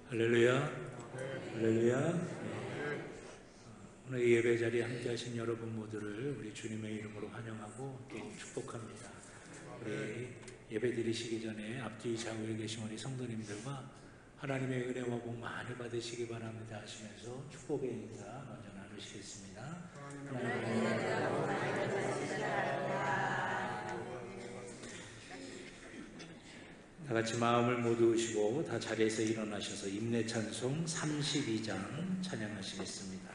할렐루야. 할렐루야. 오늘 예배 자리에 함께 하신 여러분 모두를 우리 주님의 이름으로 환영하고 또 축복합니다. 우리 예배 드리시기 전에 앞뒤 좌우에 계신 우리 성도님들과 하나님의 은혜와 복 많이 받으시기 바랍니다 하시면서 축복의 인사 먼저 나누시겠습니다. 다 같이 마음을 모두시고 다 자리에서 일어나셔서 임내 찬송 32장 찬양하시겠습니다.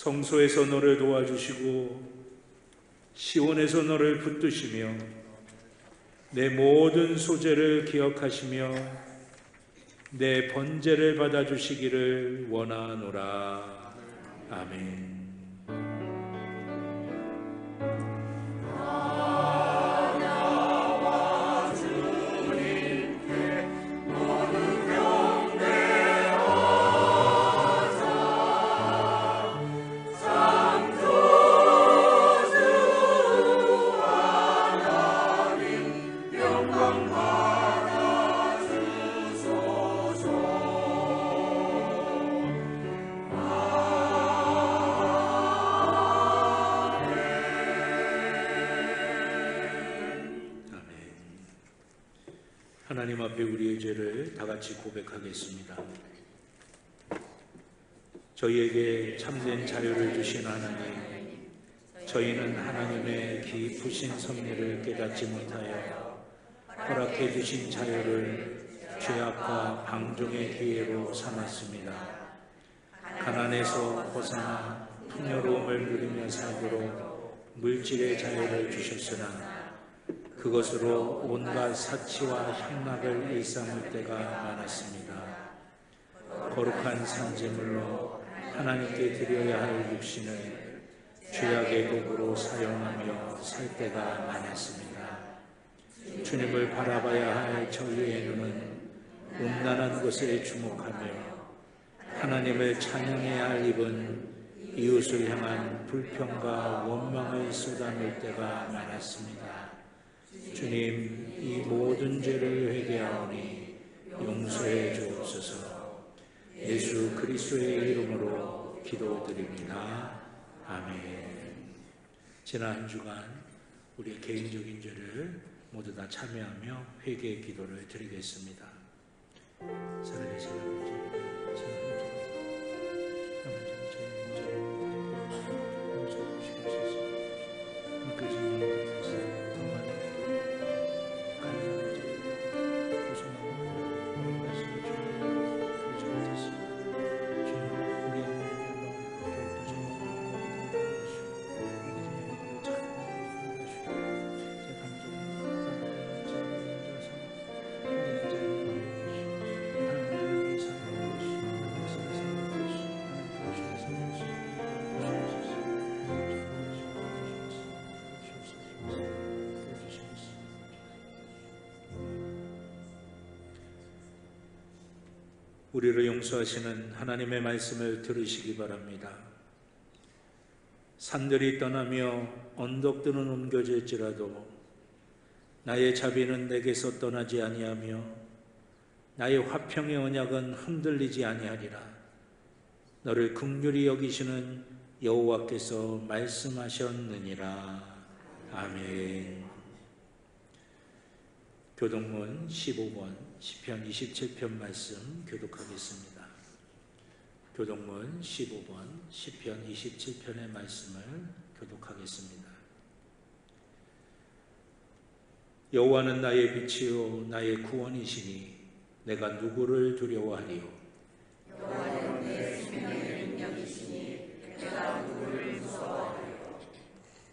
성소에서 너를 도와주시고 시온에서 너를 붙드시며 내 모든 소재를 기억하시며 내 번제를 받아주시기를 원하노라. 아멘. 하나님 앞에 우리의 죄를 다 같이 고백하겠습니다. 저희에게 참된 자유를 주신 하나님, 저희는 하나님의 깊으신 섭리를 깨닫지 못하여 허락해 주신 자유를 죄악과 방종의 기회로 삼았습니다. 가난에서 벗어나 풍요로움을 누리며 살도록 물질의 자유를 주셨으나 그것으로 온갖 사치와 향락을 일삼을 때가 많았습니다. 거룩한 산제물로 하나님께 드려야 할 육신을 죄악의 도구로 사용하며 살 때가 많았습니다. 주님을 바라봐야 할 저희의 눈은 음란한 것에 주목하며 하나님을 찬양해야 할 입은 이웃을 향한 불평과 원망을 쏟아낼 때가 많았습니다. 주님, 이 모든 죄를 회개하오니 용서해 주옵소서. 예수 그리스도의 이름으로 기도드립니다. 아멘. 지난 한 주간 우리의 개인적인 죄를 모두 다 참여하며 회개의 기도를 드리겠습니다. 살아계신 아버지, 지난 한 주간 아버지 저희 죄를 용서해 주시옵소서. 믿겨진 영혼들에서 더 많은 감사의 죄를 구속하고 우리 말씀을 주님의 교제가 됐습니다. 주님, 우리의 모든 결론을 결코 우리를 용서하시는 하나님의 말씀을 들으시기 바랍니다. 산들이 떠나며 언덕들은 옮겨질지라도 나의 자비는 내게서 떠나지 아니하며 나의 화평의 언약은 흔들리지 아니하리라. 너를 긍휼히 여기시는 여호와께서 말씀하셨느니라. 아멘. 교동문 15권 시편 27편 말씀 교독하겠습니다. 교동문 15권 시편 27편의 말씀을 교독하겠습니다. 여호와는 나의 빛이요 나의 구원이시니 내가 누구를 두려워하리요. 여호와는 내 생명의 능력이시니 내가 누구를 무서워하리요.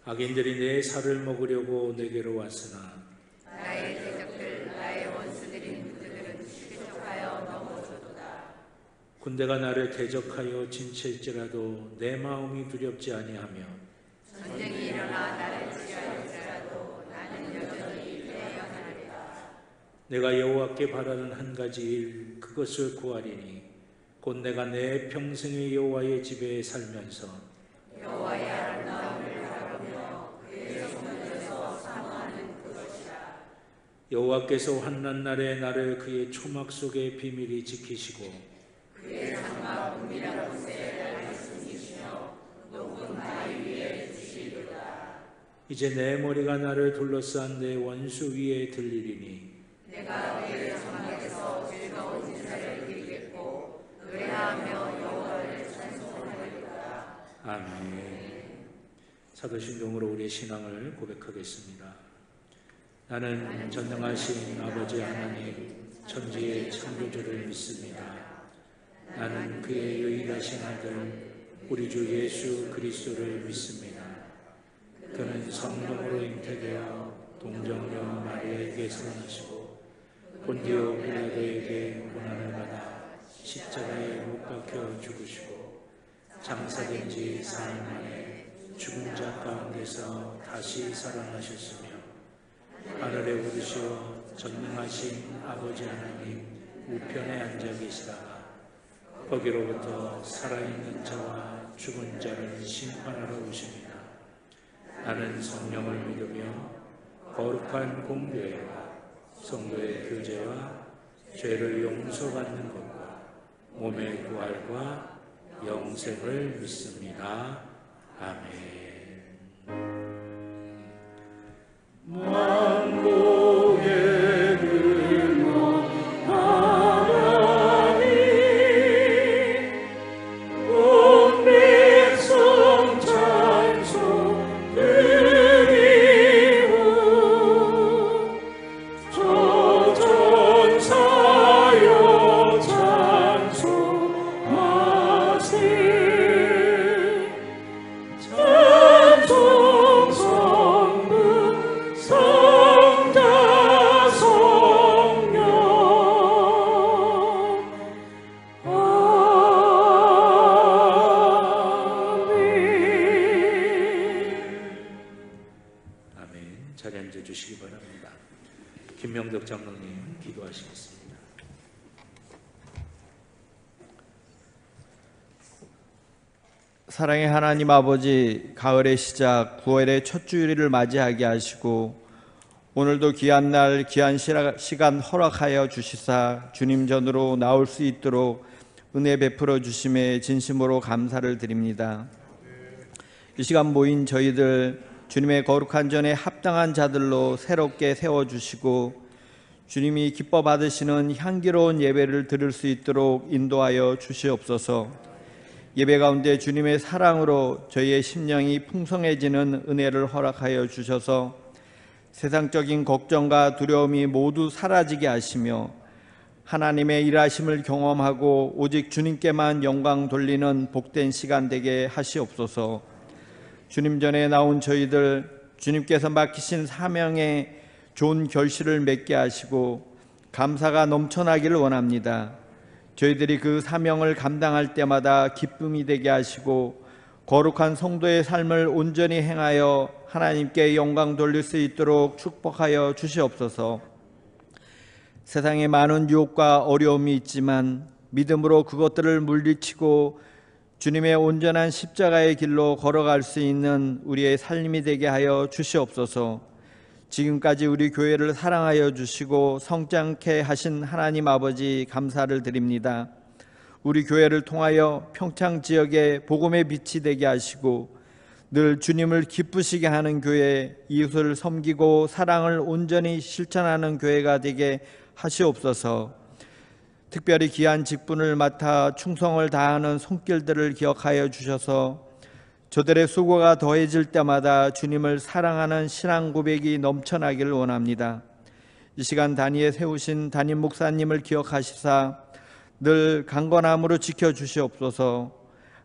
악인들이 내 살을 먹으려고 내게로 왔으나 나의 대적들 나의 원수들인 그들은 실족하여 넘어져도다. 군대가 나를 대적하여 진칠지라도 내 마음이 두렵지 아니하며 전쟁이 일어나 나를 취하였더라도 나는 여전히 태어나리라. 내가 여호와께 바라는 한 가지 일 그것을 구하리니 곧 내가 내 평생의 여호와의 집에 살면서 여호와의 아름다움을 바라보며 그의 성전에서 사모하는 것이라. 여호와께서 환난 날에 나를 그의 초막 속에 비밀히 지키시고 그의 장막 은밀한 곳에 나를 숨기시며 높은 바위 위에 두시리로다. 이제 내 머리가 나를 둘러싼 내 원수 위에 들리리니 내가 그의 장막에서 즐거운 인사를 드리겠고 의뢰하며 여호와를 찬송하리로다. 아멘. 사도신경으로 우리의 신앙을 고백하겠습니다. 나는 전능하신 아버지 하나님 천지의 창조주를 믿습니다. 나는 그의 유일하신 아들 우리 주 예수 그리스도를 믿습니다. 그는 성령으로 잉태되어 동정녀 마리아에게서 나시고 본디오 빌라도에게 고난을 받아 십자가에 못 박혀 죽으시고 장사된 지 사흘 만에 죽은 자 가운데서 다시 살아나셨으며 하늘에 오르시어 전능하신 아버지 하나님 우편에 앉아 계시다가 거기로부터 살아있는 자와 죽은 자를 심판하러 오십니다. 나는 성령을 믿으며 거룩한 공교회와 성도의 교제와 죄를 용서받는 것과 몸의 부활과 영생을 믿습니다. 아멘. 만국의 근원 하나님 온 백성 찬송 드리고 저 전사여 찬송하세. 찬송 성부 성자 성령 아멘. 자리에 앉아주시기 바랍니다. 김명덕 장로님 기도하시겠습니다. 사랑의 하나님 아버지, 가을의 시작 9월의 첫 주일을 맞이하게 하시고 오늘도 귀한 날 귀한 시간 허락하여 주시사 주님 전으로 나올 수 있도록 은혜 베풀어 주심에 진심으로 감사를 드립니다. 이 시간 모인 저희들 주님의 거룩한 전에 합당한 자들로 새롭게 세워주시고 주님이 기뻐 받으시는 향기로운 예배를 드릴 수 있도록 인도하여 주시옵소서. 예배 가운데 주님의 사랑으로 저희의 심령이 풍성해지는 은혜를 허락하여 주셔서 세상적인 걱정과 두려움이 모두 사라지게 하시며 하나님의 일하심을 경험하고 오직 주님께만 영광 돌리는 복된 시간 되게 하시옵소서. 주님 전에 나온 저희들 주님께서 맡기신 사명에 좋은 결실을 맺게 하시고 감사가 넘쳐나기를 원합니다. 저희들이 그 사명을 감당할 때마다 기쁨이 되게 하시고 거룩한 성도의 삶을 온전히 행하여 하나님께 영광 돌릴 수 있도록 축복하여 주시옵소서. 세상에 많은 유혹과 어려움이 있지만 믿음으로 그것들을 물리치고 주님의 온전한 십자가의 길로 걸어갈 수 있는 우리의 삶이 되게 하여 주시옵소서. 지금까지 우리 교회를 사랑하여 주시고 성장케 하신 하나님 아버지 감사를 드립니다. 우리 교회를 통하여 평창 지역의 복음의 빛이 되게 하시고 늘 주님을 기쁘시게 하는 교회, 이웃을 섬기고 사랑을 온전히 실천하는 교회가 되게 하시옵소서. 특별히 귀한 직분을 맡아 충성을 다하는 손길들을 기억하여 주셔서 저들의 수고가 더해질 때마다 주님을 사랑하는 신앙 고백이 넘쳐나기를 원합니다. 이 시간 단위에 세우신 담임 목사님을 기억하시사 늘 강건함으로 지켜주시옵소서.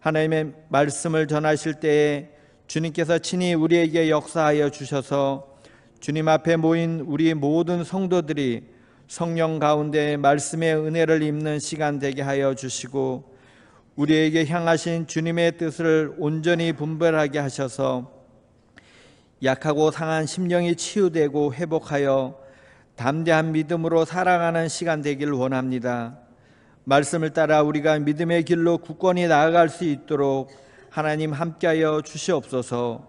하나님의 말씀을 전하실 때에 주님께서 친히 우리에게 역사하여 주셔서 주님 앞에 모인 우리 모든 성도들이 성령 가운데 말씀의 은혜를 입는 시간 되게 하여 주시고 우리에게 향하신 주님의 뜻을 온전히 분별하게 하셔서 약하고 상한 심령이 치유되고 회복하여 담대한 믿음으로 살아가는 시간 되기를 원합니다. 말씀을 따라 우리가 믿음의 길로 굳건히 나아갈 수 있도록 하나님 함께하여 주시옵소서.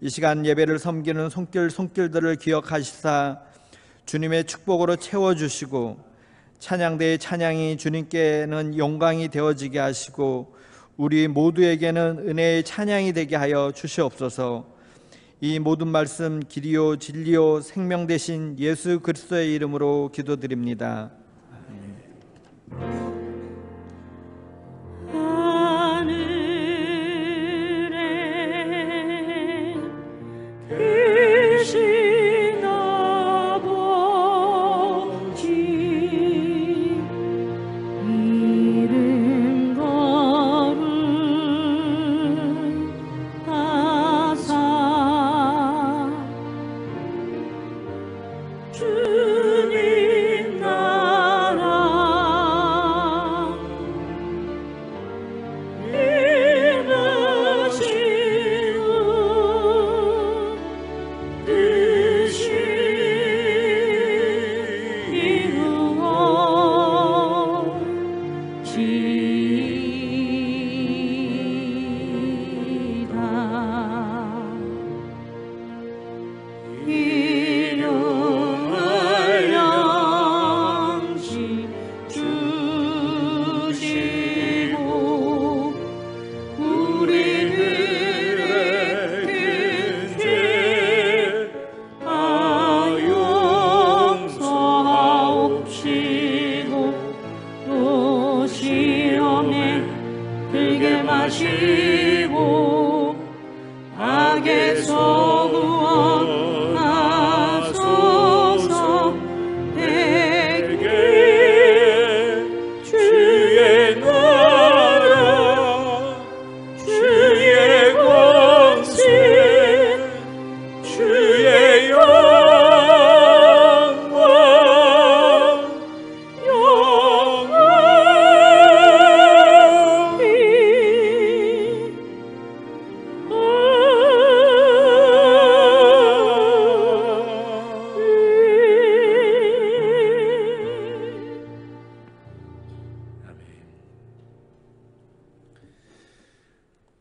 이 시간 예배를 섬기는 손길들을 기억하시사 주님의 축복으로 채워주시고 찬양대의 찬양이 주님께는 영광이 되어지게 하시고 우리 모두에게는 은혜의 찬양이 되게 하여 주시옵소서. 이 모든 말씀 길이요 진리요 생명 되신 예수 그리스도의 이름으로 기도드립니다.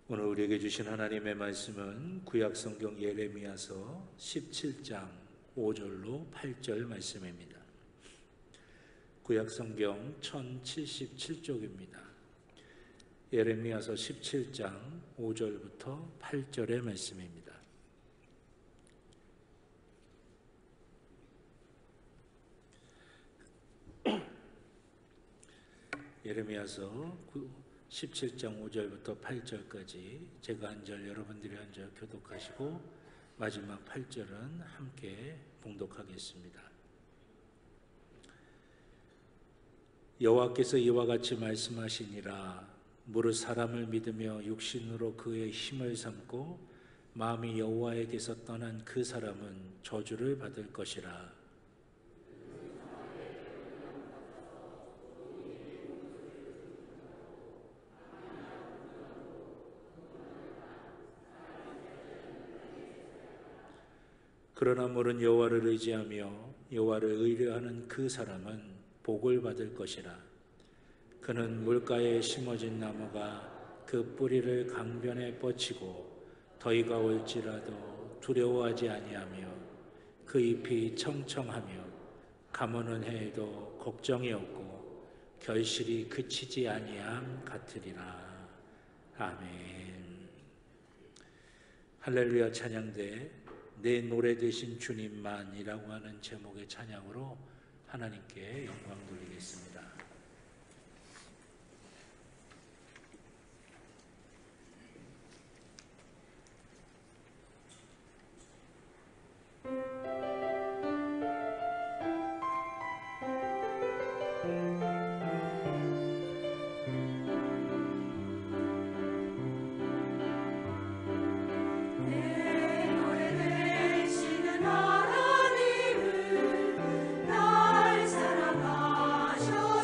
오늘 우리에게 주신 하나님의 말씀은 구약성경 예레미야서 17장 5절로 8절 말씀입니다. 구약성경 1077쪽입니다. 예레미야서 17장 5절부터 8절의 말씀입니다. 예레미야서 17장 5절부터 8절까지 제가 한 절, 여러분들이 한 절 교독하시고 마지막 8절은 함께 봉독하겠습니다. 여호와께서 이와 같이 말씀하시니라. 무릇 사람을 믿으며 육신으로 그의 힘을 삼고 마음이 여호와에게서 떠난 그 사람은 저주를 받을 것이라. 그러나 물은 여호와를 의지하며 여호와를 의뢰하는 그 사람은 복을 받을 것이라. 그는 물가에 심어진 나무가 그 뿌리를 강변에 뻗치고 더위가 올지라도 두려워하지 아니하며 그 잎이 청청하며 가무는 해에도 걱정이 없고 결실이 그치지 아니함 같으리라. 아멘. 할렐루야 찬양대 내 노래 되신 주님만이라고 하는 제목의 찬양으로 하나님께 영광 돌리겠습니다. 날 사랑하셔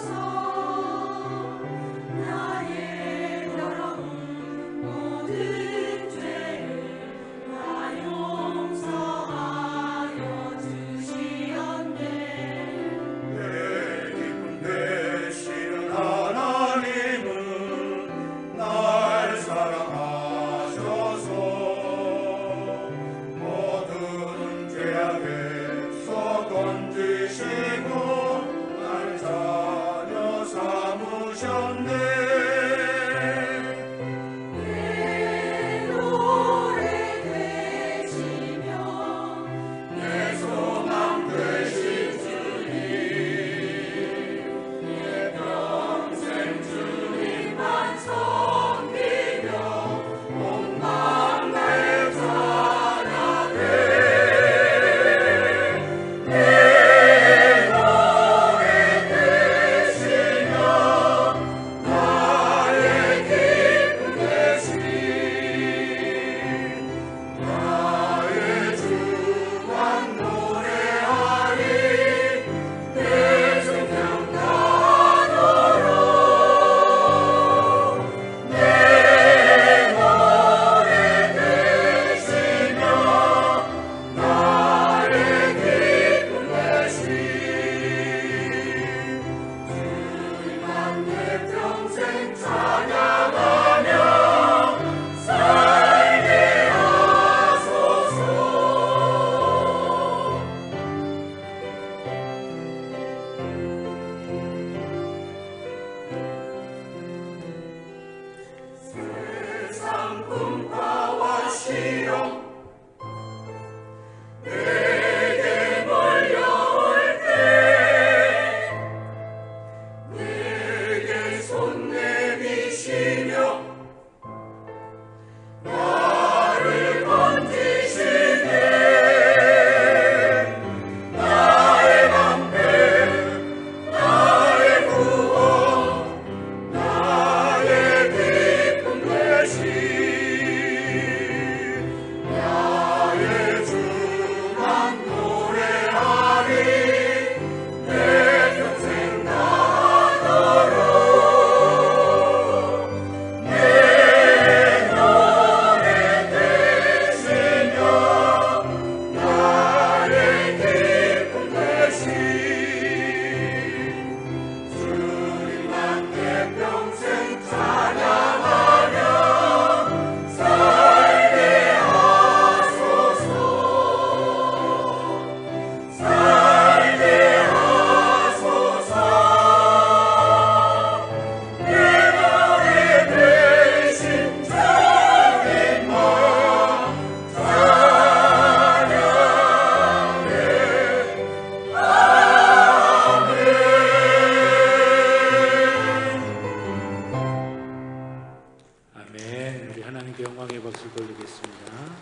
하나님께 영광의 박수 돌리겠습니다.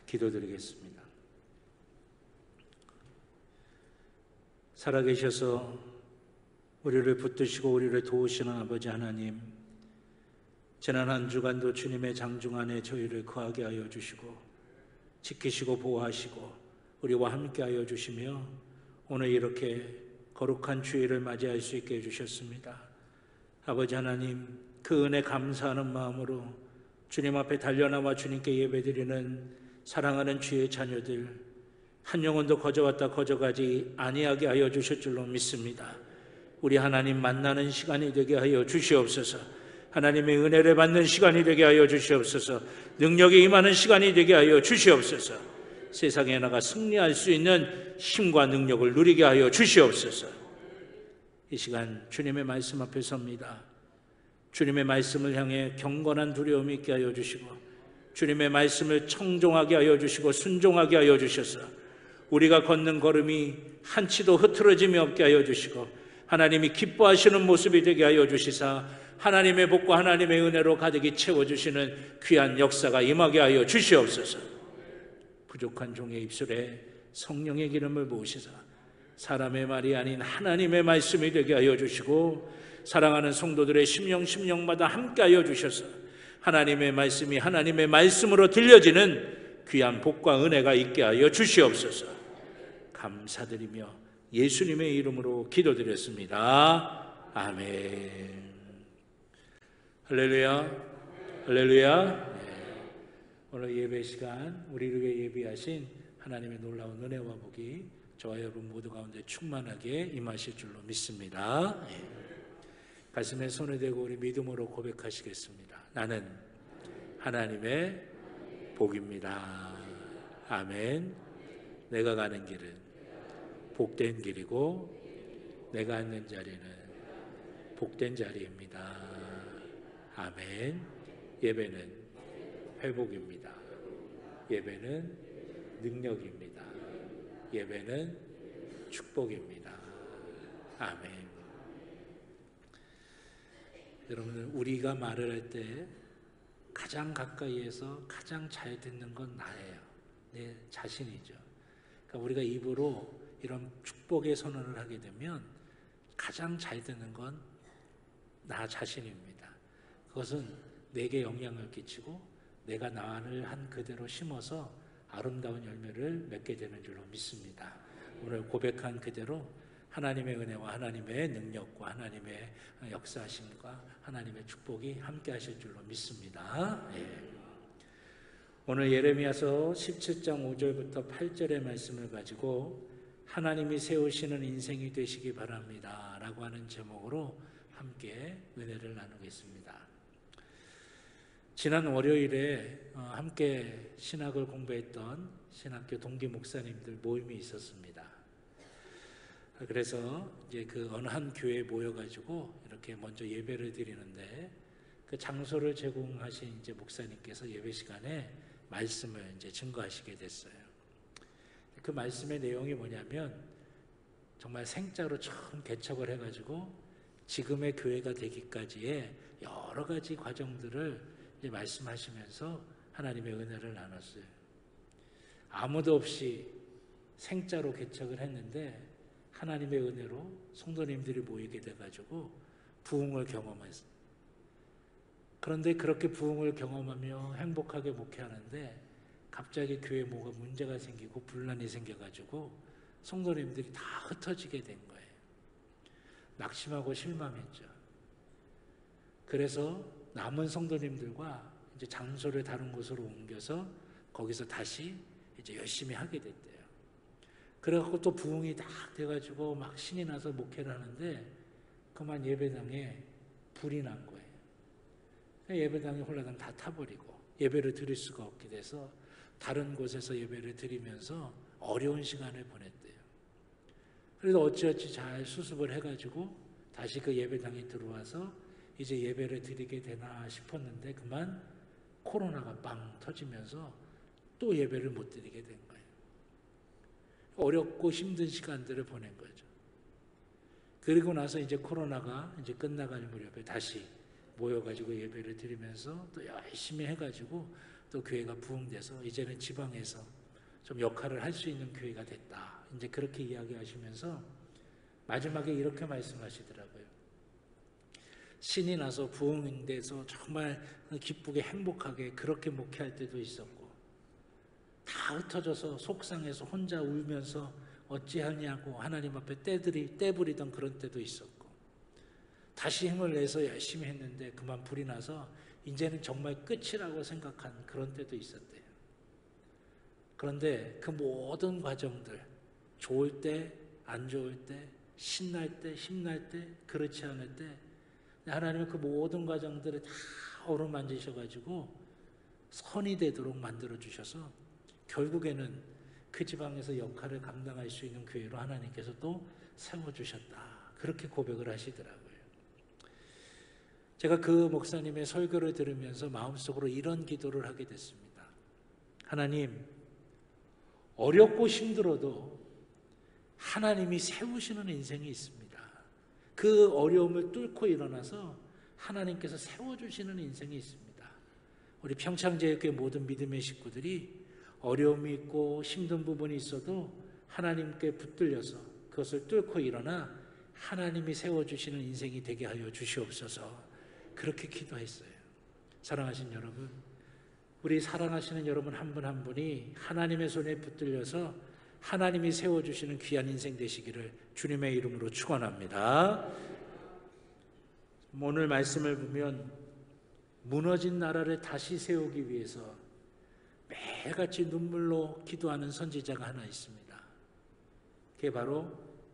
기도드리겠습니다. 살아계셔서 우리를 붙드시고 우리를 도우시는 아버지 하나님, 지난 한 주간도 주님의 장중 안에 저희를 거하게 하여 주시고 지키시고 보호하시고 우리와 함께 하여 주시며 오늘 이렇게 거룩한 주일을 맞이할 수 있게 해주셨습니다. 아버지 하나님, 그 은혜 감사하는 마음으로 주님 앞에 달려나와 주님께 예배드리는 사랑하는 주의 자녀들, 한 영혼도 거저왔다 거저가지 아니하게 하여 주실 줄로 믿습니다. 우리 하나님 만나는 시간이 되게 하여 주시옵소서. 하나님의 은혜를 받는 시간이 되게 하여 주시옵소서. 능력이 임하는 시간이 되게 하여 주시옵소서. 세상에 나가 승리할 수 있는 힘과 능력을 누리게 하여 주시옵소서. 이 시간 주님의 말씀 앞에 섭니다. 주님의 말씀을 향해 경건한 두려움이 있게 하여 주시고 주님의 말씀을 청종하게 하여 주시고 순종하게 하여 주셔서 우리가 걷는 걸음이 한치도 흐트러짐이 없게 하여 주시고 하나님이 기뻐하시는 모습이 되게 하여 주시사 하나님의 복과 하나님의 은혜로 가득히 채워주시는 귀한 역사가 임하게 하여 주시옵소서. 부족한 종의 입술에 성령의 기름을 부으시사 사람의 말이 아닌 하나님의 말씀이 되게 하여 주시고 사랑하는 성도들의 심령마다 함께 하여 주셔서 하나님의 말씀이 하나님의 말씀으로 들려지는 귀한 복과 은혜가 있게 하여 주시옵소서. 감사드리며 예수님의 이름으로 기도드렸습니다. 아멘. 할렐루야, 할렐루야. 오늘 예배 시간 우리를 위해 예비하신 하나님의 놀라운 은혜와 복이 저와 여러분 모두 가운데 충만하게 임하실 줄로 믿습니다. 가슴에 손을 대고 우리 믿음으로 고백하시겠습니다. 나는 하나님의 복입니다. 아멘. 내가 가는 길은 복된 길이고 내가 앉는 자리는 복된 자리입니다. 아멘. 예배는 회복입니다. 예배는 능력입니다. 예배는 축복입니다. 아멘. 여러분, 우리가 말을 할 때 가장 가까이에서 가장 잘 듣는 건 나예요. 내 자신이죠. 그러니까 우리가 입으로 이런 축복의 선언을 하게 되면 가장 잘 듣는 건 나 자신입니다. 그것은 내게 영향을 끼치고 내가 나를 한 그대로 심어서 아름다운 열매를 맺게 되는 줄로 믿습니다. 오늘 고백한 그대로 하나님의 은혜와 하나님의 능력과 하나님의 역사하심과 하나님의 축복이 함께 하실 줄로 믿습니다. 오늘 예레미야서 17장 5절부터 8절의 말씀을 가지고 하나님이 세우시는 인생이 되시기 바랍니다 라고 하는 제목으로 함께 은혜를 나누겠습니다. 지난 월요일에 함께 신학을 공부했던 신학교 동기 목사님들 모임이 있었습니다. 그래서 이제 그 어느 한 교회에 모여가지고 이렇게 먼저 예배를 드리는데 그 장소를 제공하신 이제 목사님께서 예배 시간에 말씀을 이제 증거하시게 됐어요. 그 말씀의 내용이 뭐냐면 정말 생자로 처음 개척을 해가지고 지금의 교회가 되기까지의 여러 가지 과정들을 이제 말씀하시면서 하나님의 은혜를 나눴어요. 아무도 없이 생자로 개척을 했는데 하나님의 은혜로 성도님들이 모이게 돼가지고 부흥을 경험했어요. 그런데 그렇게 부흥을 경험하며 행복하게 목회하는데 갑자기 교회에 뭐가 문제가 생기고 분란이 생겨가지고 성도님들이 다 흩어지게 된 거예요. 낙심하고 실망했죠. 그래서 남은 성도님들과 이제 장소를 다른 곳으로 옮겨서 거기서 다시 이제 열심히 하게 됐대요. 그래갖고 또 부흥이 딱 돼가지고 막 신이 나서 목회를 하는데 그만 예배당에 불이 난 거예요. 예배당이 홀라당 다 타버리고 예배를 드릴 수가 없게 돼서 다른 곳에서 예배를 드리면서 어려운 시간을 보냈대요. 그래서 어찌어찌 잘 수습을 해가지고 다시 그 예배당에 들어와서 이제 예배를 드리게 되나 싶었는데 그만 코로나가 빵 터지면서 또 예배를 못 드리게 된 거예요. 어렵고 힘든 시간들을 보낸 거죠. 그리고 나서 이제 코로나가 이제 끝나갈 무렵에 다시 모여가지고 예배를 드리면서 또 열심히 해가지고 또 교회가 부흥돼서 이제는 지방에서 좀 역할을 할 수 있는 교회가 됐다. 이제 그렇게 이야기하시면서 마지막에 이렇게 말씀하시더라고요. 신이 나서 부흥돼서 정말 기쁘게 행복하게 그렇게 목회할 때도 있었고, 다 흩어져서 속상해서 혼자 울면서 어찌하냐고 하나님 앞에 떼부리던 그런 때도 있었고, 다시 힘을 내서 열심히 했는데 그만 불이 나서 이제는 정말 끝이라고 생각한 그런 때도 있었대요. 그런데 그 모든 과정들, 좋을 때, 안 좋을 때, 신날 때, 힘날 때, 그렇지 않을 때, 하나님은 그 모든 과정들을 다 어루만지셔가지고 선이 되도록 만들어주셔서 결국에는 그 지방에서 역할을 감당할 수 있는 교회로 하나님께서 또 세워주셨다. 그렇게 고백을 하시더라고요. 제가 그 목사님의 설교를 들으면서 마음속으로 이런 기도를 하게 됐습니다. 하나님, 어렵고 힘들어도 하나님이 세우시는 인생이 있습니다. 그 어려움을 뚫고 일어나서 하나님께서 세워주시는 인생이 있습니다. 우리 평창제일교회 모든 믿음의 식구들이 어려움이 있고 힘든 부분이 있어도 하나님께 붙들려서 그것을 뚫고 일어나 하나님이 세워주시는 인생이 되게 하여 주시옵소서. 그렇게 기도했어요. 사랑하신 여러분, 우리 사랑하시는 여러분 한 분 한 분이 하나님의 손에 붙들려서 하나님이 세워주시는 귀한 인생 되시기를 주님의 이름으로 축원합니다. 오늘 말씀을 보면 무너진 나라를 다시 세우기 위해서 매일같이 눈물로 기도하는 선지자가 하나 있습니다. 그게 바로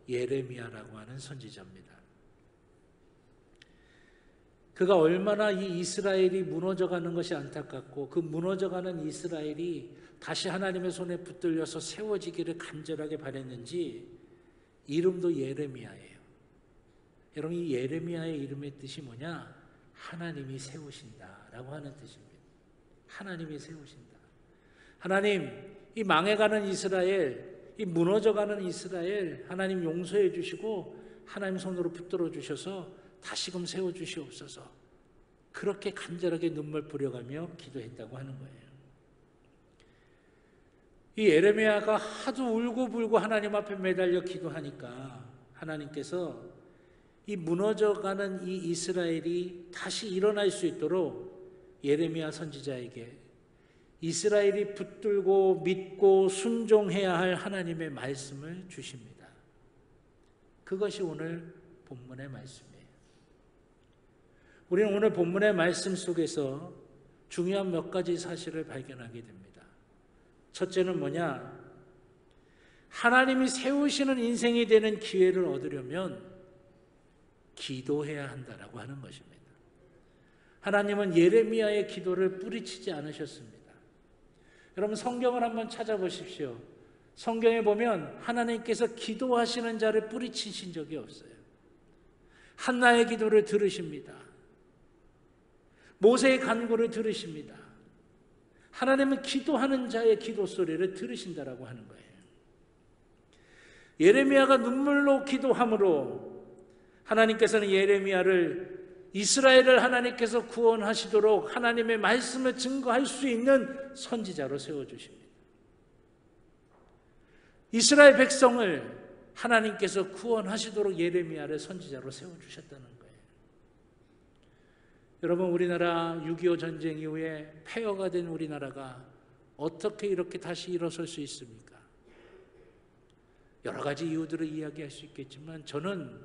예레미야라고 하는 선지자입니다. 그가 얼마나 이 이스라엘이 무너져가는 것이 안타깝고 그 무너져가는 이스라엘이 다시 하나님의 손에 붙들려서 세워지기를 간절하게 바랬는지 이름도 예레미야예요. 여러분, 이 예레미야의 이름의 뜻이 뭐냐? 하나님이 세우신다라고 하는 뜻입니다. 하나님이 세우신다. 하나님, 이 망해가는 이스라엘, 이 무너져가는 이스라엘 하나님 용서해 주시고 하나님 손으로 붙들어 주셔서 다시금 세워주시옵소서. 그렇게 간절하게 눈물 뿌려가며 기도했다고 하는 거예요. 이 예레미야가 하도 울고불고 하나님 앞에 매달려 기도하니까 하나님께서 이 무너져가는 이 이스라엘이 다시 일어날 수 있도록 예레미야 선지자에게 이스라엘이 붙들고 믿고 순종해야 할 하나님의 말씀을 주십니다. 그것이 오늘 본문의 말씀이에요. 우리는 오늘 본문의 말씀 속에서 중요한 몇 가지 사실을 발견하게 됩니다. 첫째는 뭐냐? 하나님이 세우시는 인생이 되는 기회를 얻으려면 기도해야 한다라고 하는 것입니다. 하나님은 예레미야의 기도를 뿌리치지 않으셨습니다. 여러분, 성경을 한번 찾아보십시오. 성경에 보면 하나님께서 기도하시는 자를 뿌리치신 적이 없어요. 한나의 기도를 들으십니다. 모세의 간구를 들으십니다. 하나님은 기도하는 자의 기도 소리를 들으신다라고 하는 거예요. 예레미야가 눈물로 기도함으로 하나님께서는 예레미야를 이스라엘을 하나님께서 구원하시도록 하나님의 말씀을 증거할 수 있는 선지자로 세워주십니다. 이스라엘 백성을 하나님께서 구원하시도록 예레미야를 선지자로 세워주셨다는 거예요. 여러분, 우리나라 6.25 전쟁 이후에 폐허가 된 우리나라가 어떻게 이렇게 다시 일어설 수 있습니까? 여러 가지 이유들을 이야기할 수 있겠지만 저는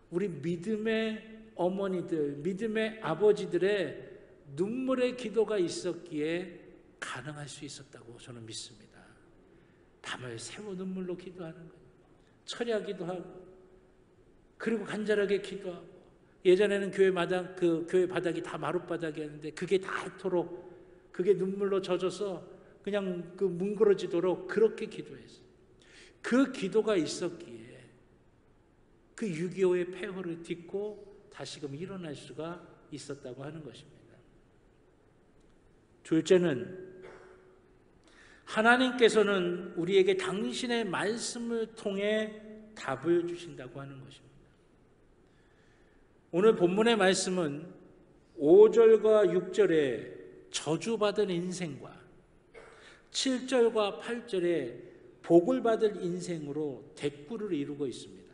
우리 믿음의 어머니들, 믿음의 아버지들의 눈물의 기도가 있었기에 가능할 수 있었다고 저는 믿습니다. 밤을 새워 눈물로 기도하는 거예요. 철야기도 하고 그리고 간절하게 기도하고 예전에는 교회 바닥이 다 마룻바닥이었는데 그게 닳도록 그게 눈물로 젖어서 그냥 그 뭉그러지도록 그렇게 기도했어요. 그 기도가 있었기에 그 6.25의 폐허를 딛고 다시금 일어날 수가 있었다고 하는 것입니다. 둘째는 하나님께서는 우리에게 당신의 말씀을 통해 답을 주신다고 하는 것입니다. 오늘 본문의 말씀은 5절과 6절에 저주받은 인생과 7절과 8절에 복을 받을 인생으로 대꾸를 이루고 있습니다.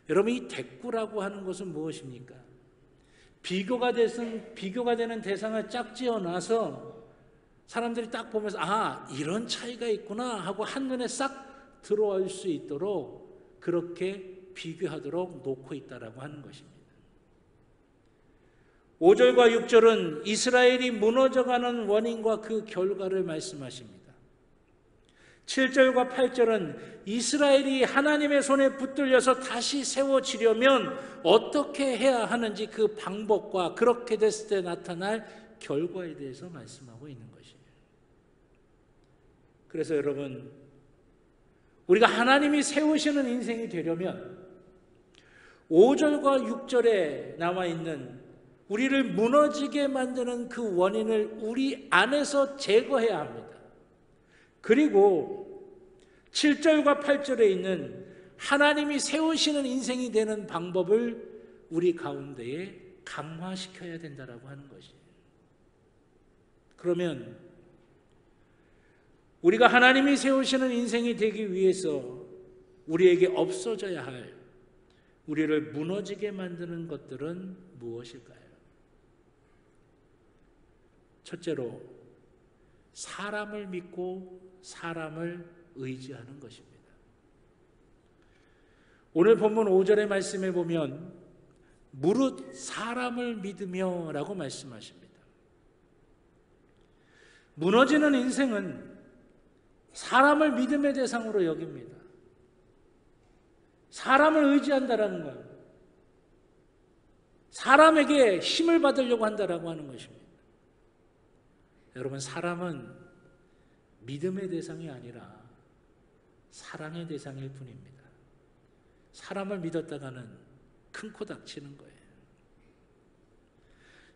여러분, 이 대꾸라고 하는 것은 무엇입니까? 비교가 되는 대상을 짝 지어놔서 사람들이 딱 보면서 이런 차이가 있구나 하고 한눈에 싹 들어올 수 있도록 그렇게 비교하도록 놓고 있다라고 하는 것입니다. 5절과 6절은 이스라엘이 무너져가는 원인과 그 결과를 말씀하십니다. 7절과 8절은 이스라엘이 하나님의 손에 붙들려서 다시 세워지려면 어떻게 해야 하는지 그 방법과 그렇게 됐을 때 나타날 결과에 대해서 말씀하고 있는 것이에요. 그래서 여러분, 우리가 하나님이 세우시는 인생이 되려면 5절과 6절에 나와 있는 우리를 무너지게 만드는 그 원인을 우리 안에서 제거해야 합니다. 그리고 7절과 8절에 있는 하나님이 세우시는 인생이 되는 방법을 우리 가운데에 강화시켜야 된다라고 하는 것이에요. 그러면 우리가 하나님이 세우시는 인생이 되기 위해서 우리에게 없어져야 할 우리를 무너지게 만드는 것들은 무엇일까요? 첫째로 사람을 믿고 사람을 의지하는 것입니다. 오늘 본문 5절의 말씀에 보면 무릇 사람을 믿으며 라고 말씀하십니다. 무너지는 인생은 사람을 믿음의 대상으로 여깁니다. 사람을 의지한다라는 거예요. 사람에게 힘을 받으려고 한다라고 하는 것입니다. 여러분, 사람은 믿음의 대상이 아니라 사랑의 대상일 뿐입니다. 사람을 믿었다가는 큰 코 닥치는 거예요.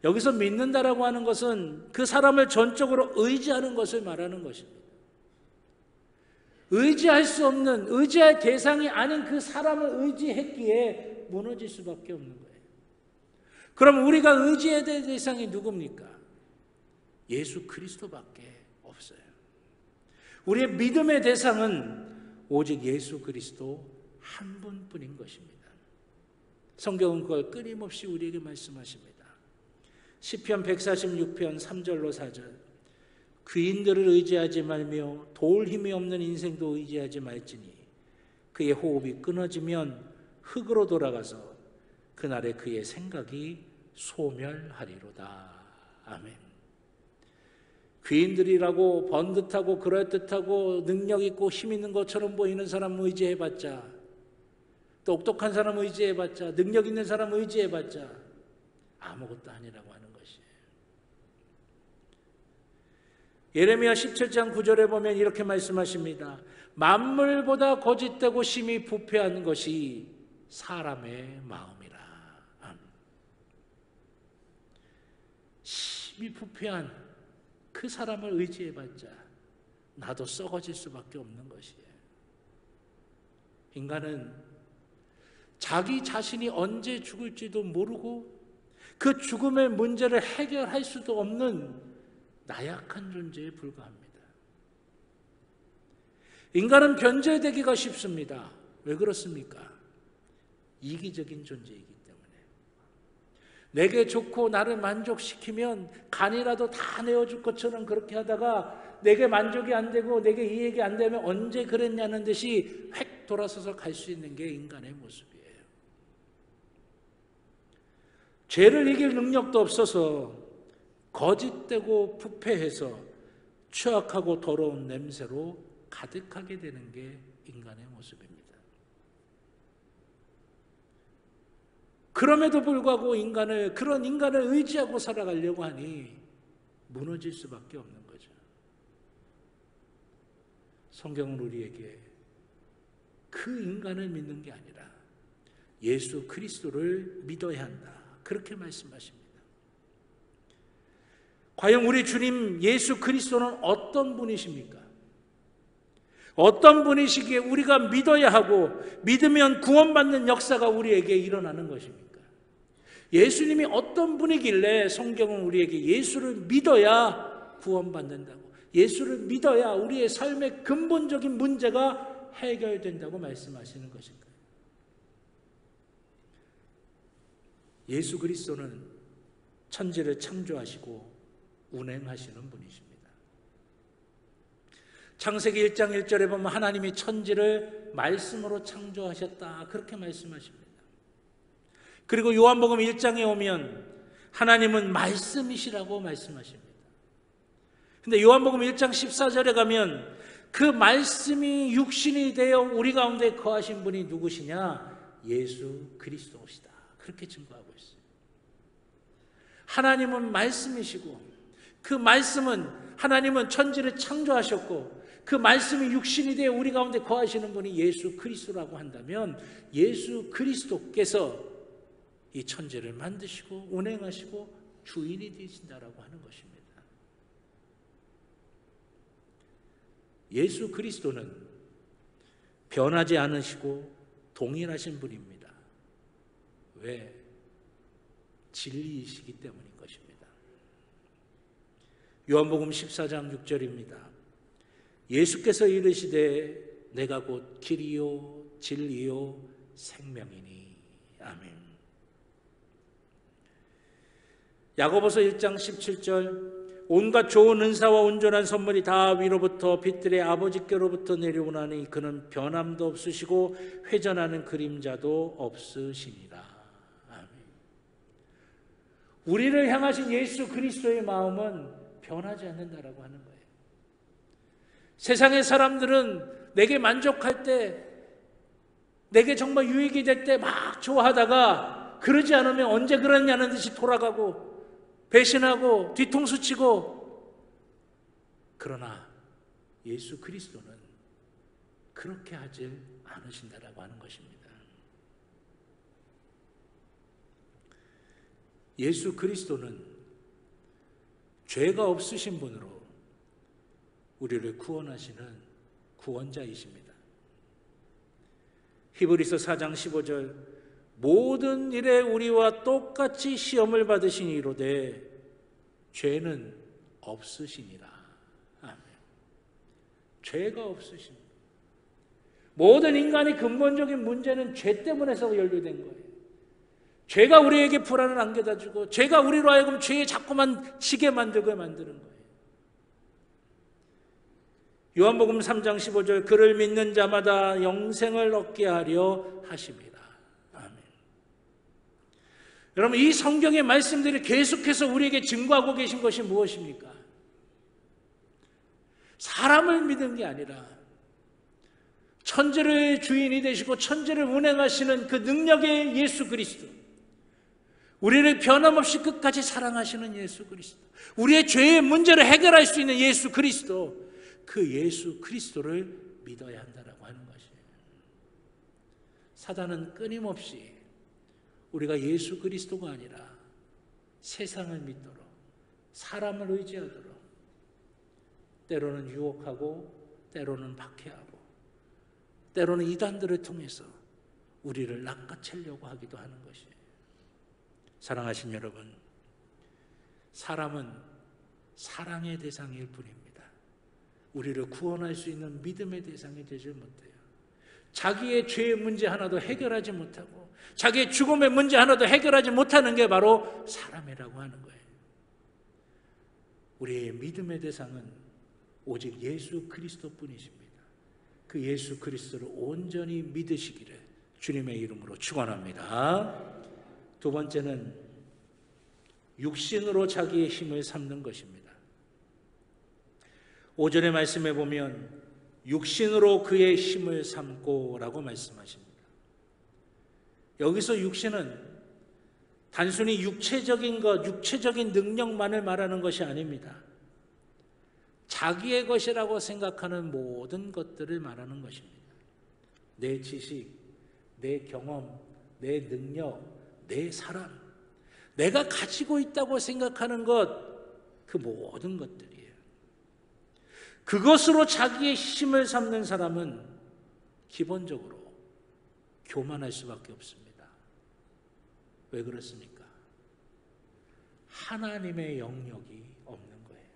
여기서 믿는다라고 하는 것은 그 사람을 전적으로 의지하는 것을 말하는 것입니다. 의지할 수 없는, 의지할 대상이 아닌 그 사람을 의지했기에 무너질 수밖에 없는 거예요. 그럼 우리가 의지해야 될 대상이 누굽니까? 예수 그리스도밖에 없어요. 우리의 믿음의 대상은 오직 예수 그리스도 한 분뿐인 것입니다. 성경은 그걸 끊임없이 우리에게 말씀하십니다. 시편 146편 3절로 4절. 귀인들을 의지하지 말며 도울 힘이 없는 인생도 의지하지 말지니 그의 호흡이 끊어지면 흙으로 돌아가서 그날에 그의 생각이 소멸하리로다. 아멘. 귀인들이라고 번듯하고 그럴듯하고 능력 있고 힘 있는 것처럼 보이는 사람 의지해봤자, 똑똑한 사람 의지해봤자, 능력 있는 사람 의지해봤자 아무것도 아니라고 하는 것이에요. 예레미야 17장 9절에 보면 이렇게 말씀하십니다. 만물보다 거짓되고 심히 부패한 것이 사람의 마음이라. 심히 부패한 그 사람을 의지해봤자 나도 썩어질 수밖에 없는 것이에요. 인간은 자기 자신이 언제 죽을지도 모르고 그 죽음의 문제를 해결할 수도 없는 나약한 존재에 불과합니다. 인간은 변절되기가 쉽습니다. 왜 그렇습니까? 이기적인 존재이기 때문에. 내게 좋고 나를 만족시키면 간이라도 다 내어줄 것처럼 그렇게 하다가 내게 만족이 안 되고 내게 이해가 안 되면 언제 그랬냐는 듯이 획 돌아서서 갈 수 있는 게 인간의 모습이에요. 죄를 이길 능력도 없어서 거짓되고 부패해서 추악하고 더러운 냄새로 가득하게 되는 게 인간의 모습입니다. 그럼에도 불구하고 그런 인간을 의지하고 살아가려고 하니 무너질 수밖에 없는 거죠. 성경은 우리에게 그 인간을 믿는 게 아니라 예수 그리스도를 믿어야 한다. 그렇게 말씀하십니다. 과연 우리 주님 예수 그리스도는 어떤 분이십니까? 어떤 분이시기에 우리가 믿어야 하고 믿으면 구원받는 역사가 우리에게 일어나는 것입니까? 예수님이 어떤 분이길래 성경은 우리에게 예수를 믿어야 구원받는다고, 예수를 믿어야 우리의 삶의 근본적인 문제가 해결된다고 말씀하시는 것인가요? 예수 그리스도는 천지를 창조하시고 운행하시는 분이십니다. 창세기 1장 1절에 보면 하나님이 천지를 말씀으로 창조하셨다, 그렇게 말씀하십니다. 그리고 요한복음 1장에 오면 하나님은 말씀이시라고 말씀하십니다. 근데 요한복음 1장 14절에 가면 그 말씀이 육신이 되어 우리 가운데 거하신 분이 누구시냐? 예수 그리스도시다, 그렇게 증거하고 있어요. 하나님은 말씀이시고, 그 말씀은, 하나님은 천지를 창조하셨고, 그 말씀이 육신이 되어 우리 가운데 거하시는 분이 예수 그리스도라고 한다면, 예수 그리스도께서 이 천지를 만드시고 운행하시고 주인이 되신다라고 하는 것입니다. 예수 그리스도는 변하지 않으시고 동일하신 분입니다. 왜? 진리이시기 때문인 것입니다. 요한복음 14장 6절입니다. 예수께서 이르시되 내가 곧 길이요 진리요 생명이니. 아멘. 야고보서 1장 17절 온갖 좋은 은사와 온전한 선물이 다 위로부터 빛들의 아버지께로부터 내려오나니 그는 변함도 없으시고 회전하는 그림자도 없으시니라. 아멘. 우리를 향하신 예수 그리스도의 마음은 변하지 않는다라고 하는 거예요. 세상의 사람들은 내게 만족할 때, 내게 정말 유익이 될 때 막 좋아하다가 그러지 않으면 언제 그러냐는 듯이 돌아가고 배신하고 뒤통수 치고, 그러나 예수 그리스도는 그렇게 하지 않으신다라고 하는 것입니다. 예수 그리스도는 죄가 없으신 분으로 우리를 구원하시는 구원자이십니다. 히브리서 4장 15절 모든 일에 우리와 똑같이 시험을 받으시니 이로되 죄는 없으시니라. 아멘. 죄가 없으십니다. 모든 인간의 근본적인 문제는 죄 때문에서 연루된 거예요. 죄가 우리에게 불안을 안겨다주고, 죄가 우리로 하여금 죄에 자꾸만 지게 만들고 만드는 거예요. 요한복음 3장 15절 그를 믿는 자마다 영생을 얻게 하려 하심이라. 여러분, 이 성경의 말씀들이 계속해서 우리에게 증거하고 계신 것이 무엇입니까? 사람을 믿는 게 아니라 천지를 주인이 되시고 천지를 운행하시는 그 능력의 예수 그리스도, 우리를 변함없이 끝까지 사랑하시는 예수 그리스도, 우리의 죄의 문제를 해결할 수 있는 예수 그리스도, 그 예수 그리스도를 믿어야 한다라고 하는 것이에요. 사단은 끊임없이 우리가 예수 그리스도가 아니라 세상을 믿도록, 사람을 의지하도록 때로는 유혹하고 때로는 박해하고 때로는 이단들을 통해서 우리를 낚아채려고 하기도 하는 것이에요. 사랑하신 여러분, 사람은 사랑의 대상일 뿐입니다. 우리를 구원할 수 있는 믿음의 대상이 되질 못해요. 자기의 죄의 문제 하나도 해결하지 못하고 자기의 죽음의 문제 하나도 해결하지 못하는 게 바로 사람이라고 하는 거예요. 우리의 믿음의 대상은 오직 예수 그리스도뿐이십니다. 그 예수 그리스도를 온전히 믿으시기를 주님의 이름으로 축원합니다. 두 번째는 육신으로 자기의 힘을 삼는 것입니다. 5절의 말씀에 보면 육신으로 그의 힘을 삼고 라고 말씀하십니다. 여기서 육신은 단순히 육체적인 것, 육체적인 능력만을 말하는 것이 아닙니다. 자기의 것이라고 생각하는 모든 것들을 말하는 것입니다. 내 지식, 내 경험, 내 능력, 내 사람, 내가 가지고 있다고 생각하는 것, 그 모든 것들이에요. 그것으로 자기의 힘을 삼는 사람은 기본적으로 교만할 수밖에 없습니다. 왜 그렇습니까? 하나님의 영역이 없는 거예요.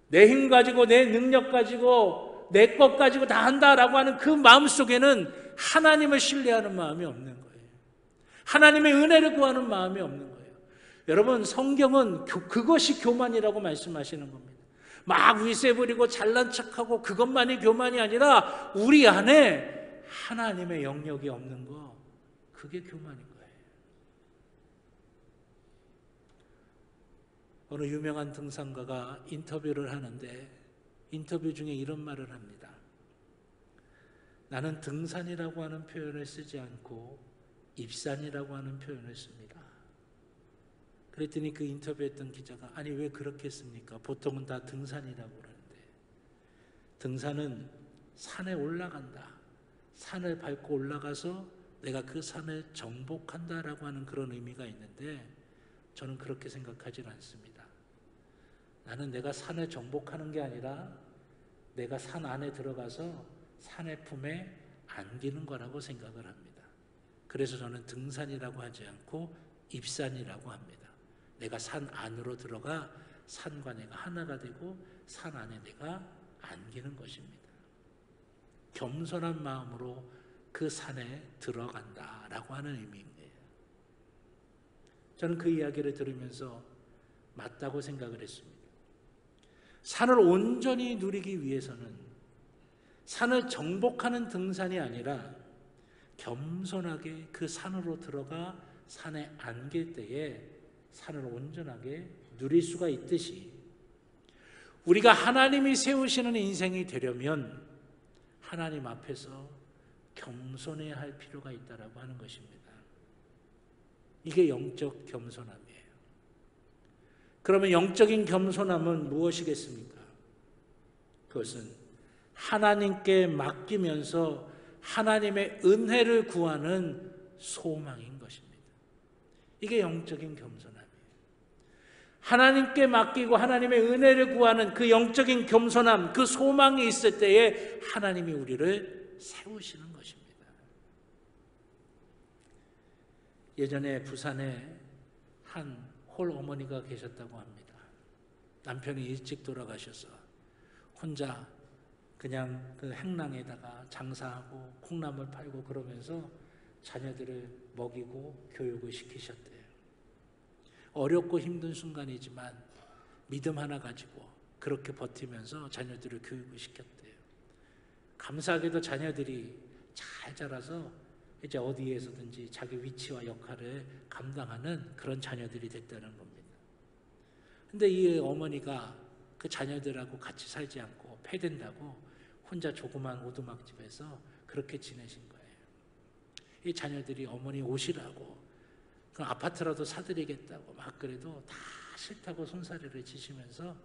내 힘 가지고 내 능력 가지고 내 것 가지고 다 한다라고 하는 그 마음속에는 하나님을 신뢰하는 마음이 없는 거예요. 하나님의 은혜를 구하는 마음이 없는 거예요. 여러분, 성경은 그것이 교만이라고 말씀하시는 겁니다. 막 위세 부리고 잘난 척하고 그것만이 교만이 아니라 우리 안에 하나님의 영역이 없는 거, 그게 교만인 거예요. 어느 유명한 등산가가 인터뷰를 하는데 인터뷰 중에 이런 말을 합니다. 나는 등산이라고 하는 표현을 쓰지 않고 입산이라고 하는 표현을 씁니다. 그랬더니 그 인터뷰했던 기자가 아니 왜 그렇게 씁니까? 보통은 다 등산이라고 그러는데 등산은 산에 올라간다. 산을 밟고 올라가서 내가 그 산을 정복한다라고 하는 그런 의미가 있는데 저는 그렇게 생각하지는 않습니다. 나는 내가 산을 정복하는 게 아니라 내가 산 안에 들어가서 산의 품에 안기는 거라고 생각을 합니다. 그래서 저는 등산이라고 하지 않고 입산이라고 합니다. 내가 산 안으로 들어가 산과 내가 하나가 되고 산 안에 내가 안기는 것입니다. 겸손한 마음으로 그 산에 들어간다라고 하는 의미입니다. 저는 그 이야기를 들으면서 맞다고 생각을 했습니다. 산을 온전히 누리기 위해서는 산을 정복하는 등산이 아니라 겸손하게 그 산으로 들어가 산에 안길 때에 산을 온전하게 누릴 수가 있듯이 우리가 하나님이 세우시는 인생이 되려면 하나님 앞에서 겸손해야 할 필요가 있다라고 하는 것입니다. 이게 영적 겸손함이에요. 그러면 영적인 겸손함은 무엇이겠습니까? 그것은 하나님께 맡기면서 하나님의 은혜를 구하는 소망인 것입니다. 이게 영적인 겸손함이에요. 하나님께 맡기고 하나님의 은혜를 구하는 그 영적인 겸손함, 그 소망이 있을 때에 하나님이 우리를 세우시는 것입니다. 예전에 부산에 한 홀 어머니가 계셨다고 합니다. 남편이 일찍 돌아가셔서 혼자 그냥 그 행랑에다가 장사하고 콩나물 팔고 그러면서 자녀들을 먹이고 교육을 시키셨대요. 어렵고 힘든 순간이지만 믿음 하나 가지고 그렇게 버티면서 자녀들을 교육을 시켰대요. 감사하게도 자녀들이 잘 자라서 이제 어디에서든지 자기 위치와 역할을 감당하는 그런 자녀들이 됐다는 겁니다. 근데 이 어머니가 그 자녀들하고 같이 살지 않고 패된다고 혼자 조그만 오두막집에서 그렇게 지내신 거예요. 이 자녀들이 어머니 오시라고 그 아파트라도 사드리겠다고 막 그래도 다 싫다고 손사래를 치시면서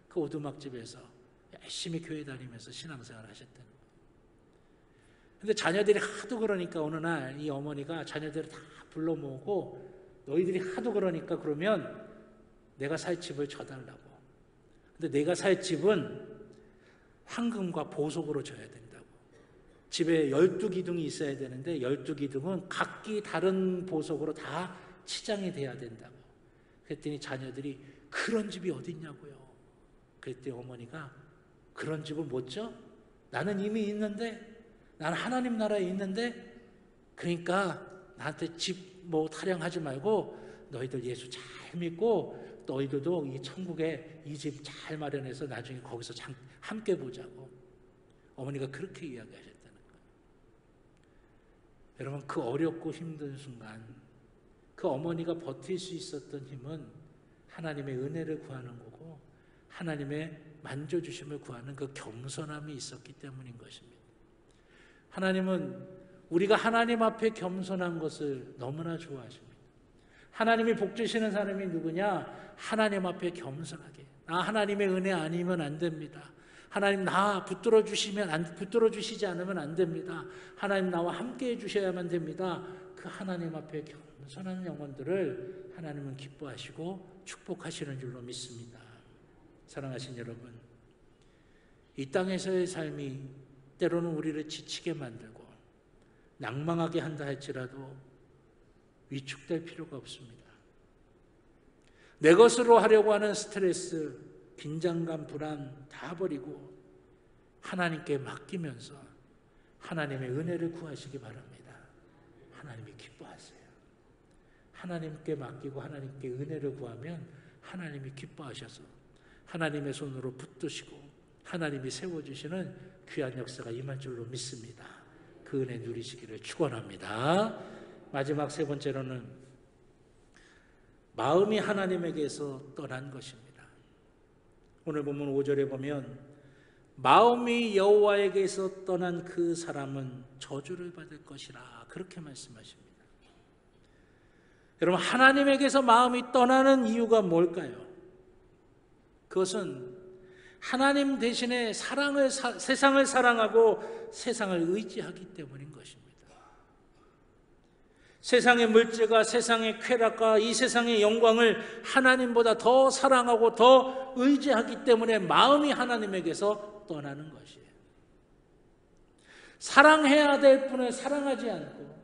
그 오두막집에서 열심히 교회 다니면서 신앙생활을 하셨다는 거예요. 근데 자녀들이 하도 그러니까 어느 날 이 어머니가 자녀들을 다 불러 모으고 너희들이 하도 그러니까 그러면 내가 살 집을 줘달라고. 근데 내가 살 집은 황금과 보석으로 줘야 된다고. 집에 12기둥이 있어야 되는데 12기둥은 각기 다른 보석으로 다 치장이 돼야 된다고. 그랬더니 자녀들이 그런 집이 어딨냐고요. 그랬더니 어머니가 그런 집을 못 줘? 나는 이미 있는데, 나는 하나님 나라에 있는데, 그러니까 나한테 집 뭐 타령하지 말고 너희들 예수 잘 믿고 너희들도 이 천국에 이 집 잘 마련해서 나중에 거기서 함께 보자고. 어머니가 그렇게 이야기하셨다는 거예요. 여러분, 그 어렵고 힘든 순간 그 어머니가 버틸 수 있었던 힘은 하나님의 은혜를 구하는 거고 하나님의 만져주심을 구하는 그 겸손함이 있었기 때문인 것입니다. 하나님은 우리가 하나님 앞에 겸손한 것을 너무나 좋아하십니다. 하나님이 복 주시는 사람이 누구냐? 하나님 앞에 겸손하게. 나 하나님의 은혜 아니면 안 됩니다. 하나님 나 붙들어 주시지 않으면 안 됩니다. 하나님 나와 함께 해 주셔야만 됩니다. 그 하나님 앞에 겸손한 영혼들을 하나님은 기뻐하시고 축복하시는 줄로 믿습니다. 사랑하신 여러분, 이 땅에서의 삶이 때로는 우리를 지치게 만들고 낭망하게 한다 할지라도 위축될 필요가 없습니다. 내 것으로 하려고 하는 스트레스, 긴장감, 불안 다 버리고 하나님께 맡기면서 하나님의 은혜를 구하시기 바랍니다. 하나님이 기뻐하세요. 하나님께 맡기고 하나님께 은혜를 구하면 하나님이 기뻐하셔서 하나님의 손으로 붙드시고 하나님이 세워주시는 귀한 역사가 임할 줄로 믿습니다. 그 은혜 누리시기를 축원합니다. 마지막 세 번째로는 마음이 하나님에게서 떠난 것입니다. 오늘 본문 5절에 보면 마음이 여호와에게서 떠난 그 사람은 저주를 받을 것이라 그렇게 말씀하십니다. 여러분, 하나님에게서 마음이 떠나는 이유가 뭘까요? 그것은 하나님 대신에 세상을 사랑하고 세상을 의지하기 때문인 것입니다. 세상의 물질과 세상의 쾌락과 이 세상의 영광을 하나님보다 더 사랑하고 더 의지하기 때문에 마음이 하나님에게서 떠나는 것이에요. 사랑해야 될 분을 사랑하지 않고